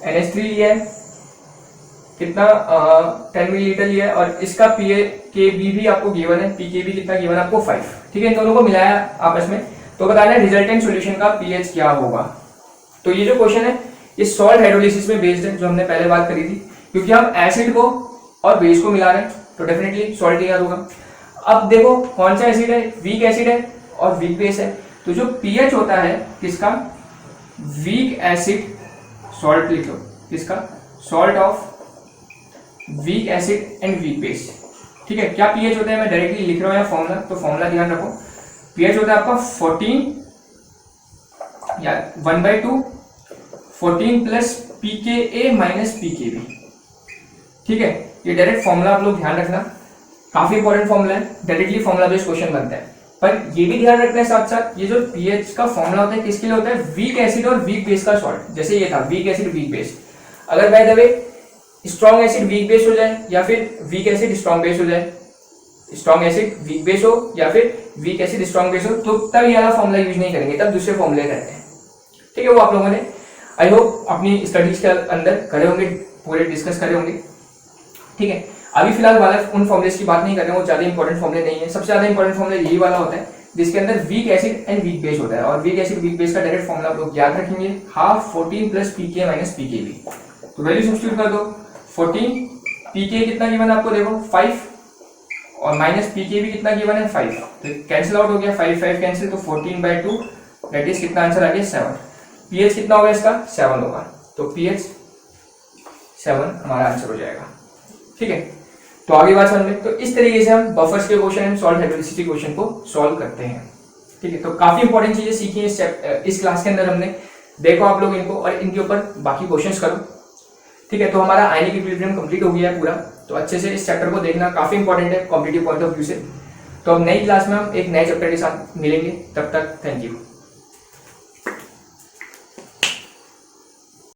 NH3 लिया है, कितना 10 मिलीलीटर लिया है, और इसका पीकेबी भी आपको गिवन है, पीकेबी कितना गिवन है आपको 5। ठीक है, इन दोनों को मिलाया आपस में, तो बताना है रिजल्टेंट सॉल्यूशन का पीएच क्या होगा। तो ये जो क्वेश्चन है ये सॉल्ट हाइड्रोलिसिस में बेस्ड है, जो हमने पहले बात करी थी, क्योंकि हम एसिड को और बेस को मिला रहे हैं तो डेफिनेटली सॉल्ट तैयार होगा। अब देखो कौन सा एसिड है, वीक एसिड है और वीक बेस है, तो जो पीएच होता है किसका, वीक एसिड, सॉल्ट लिख लो, किसका, salt of weak acid and weak base. ठीक है, क्या पीएच होता है, मैं डायरेक्टली लिख रहा हूँ यहाँ फॉर्मूला, तो फॉर्मूला ध्यान रखो, पीएच होता है आपका 14 या 1/2 14 प्लस पीकेए माइनस पीकेबी। ठीक है, ये डायरेक्ट फॉर्मूला आप लोग ध्यान रखना, काफी इंपॉर्टेंट फॉर्मूला है, डायरेक्टली फॉर्मूला बेस्ड क्वेश्चन बनता है। पर ये भी ध्यान रखना है साथ साथ, ये जो पीएच का फॉर्मूला होता है किसके लिए होता है, वीक एसिड और वीक बेस का सॉल्ट। जैसे ये था वीक एसिड वीक बेस, अगर by the way strong acid weak base हो जाए या फिर वीक एसिड स्ट्रॉन्ग बेस हो जाए, स्ट्रॉन्ग एसिड वीक बेस हो या फिर वीक एसिड स्ट्रॉन्ग बेस हो, तो तब ये वाला फॉर्मूला यूज नहीं करेंगे, तब दूसरे फॉर्मूले रहते हैं। ठीक है, वो आप लोगों ने आई होप अपनी स्टडीज के अंदर करे होंगे, पूरे डिस्कस करे होंगे। ठीक है, अभी फिलहाल वाला उन फॉर्मुलेस की बात नहीं कर रहे हैं, वो ज्यादा इंपॉर्टेंट फॉर्मुले नहीं है। सबसे ज्यादा इंपॉर्टेंट फॉर्मुला यही वाला होता है जिसके अंदर weak acid and weak base होता है, और वीक एसिड वीक बेस का डायरेक्ट फॉर्मुला आप लोग याद रखेंगे, हाफ 14 प्लस पीके माइनस पीकेबी। तो वैल्यू सब्स्टिट्यूट कर दो, 14 पीके कितना गिवन आपको देखो 5 और माइनस पीकेबी कितना गिवन है 5, तो कैंसिल आउट हो गया, 5 5 कैंसिल, तो 14/2 दैट इज कितना आंसर आ गया 7। पीएच कितना होगा इसका 7 होगा, तो पीएच 7 हमारा आंसर हो जाएगा। ठीक है, तो आगे बात समझ में, तो इस तरीके से हम बफर्स के question and salt hydroelectricity question को सॉल्व करते हैं। ठीक है, तो काफी इंपॉर्टेंट चीजें सीखी है इस क्लास के अंदर हमने, देखो आप लोग इनको और इनके ऊपर बाकी क्वेश्चंस करो। ठीक है, तो हमारा आयनिक इक्विलिब्रियम कंप्लीट हो गया है पूरा, तो अच्छे से इस चैप्टर को देखना, काफी इंपॉर्टेंट है कॉम्पिटिटिव पॉइंट ऑफ व्यू से। तो अब नई क्लास में हम एक नए चैप्टर के साथ मिलेंगे, तब तक थैंक यू।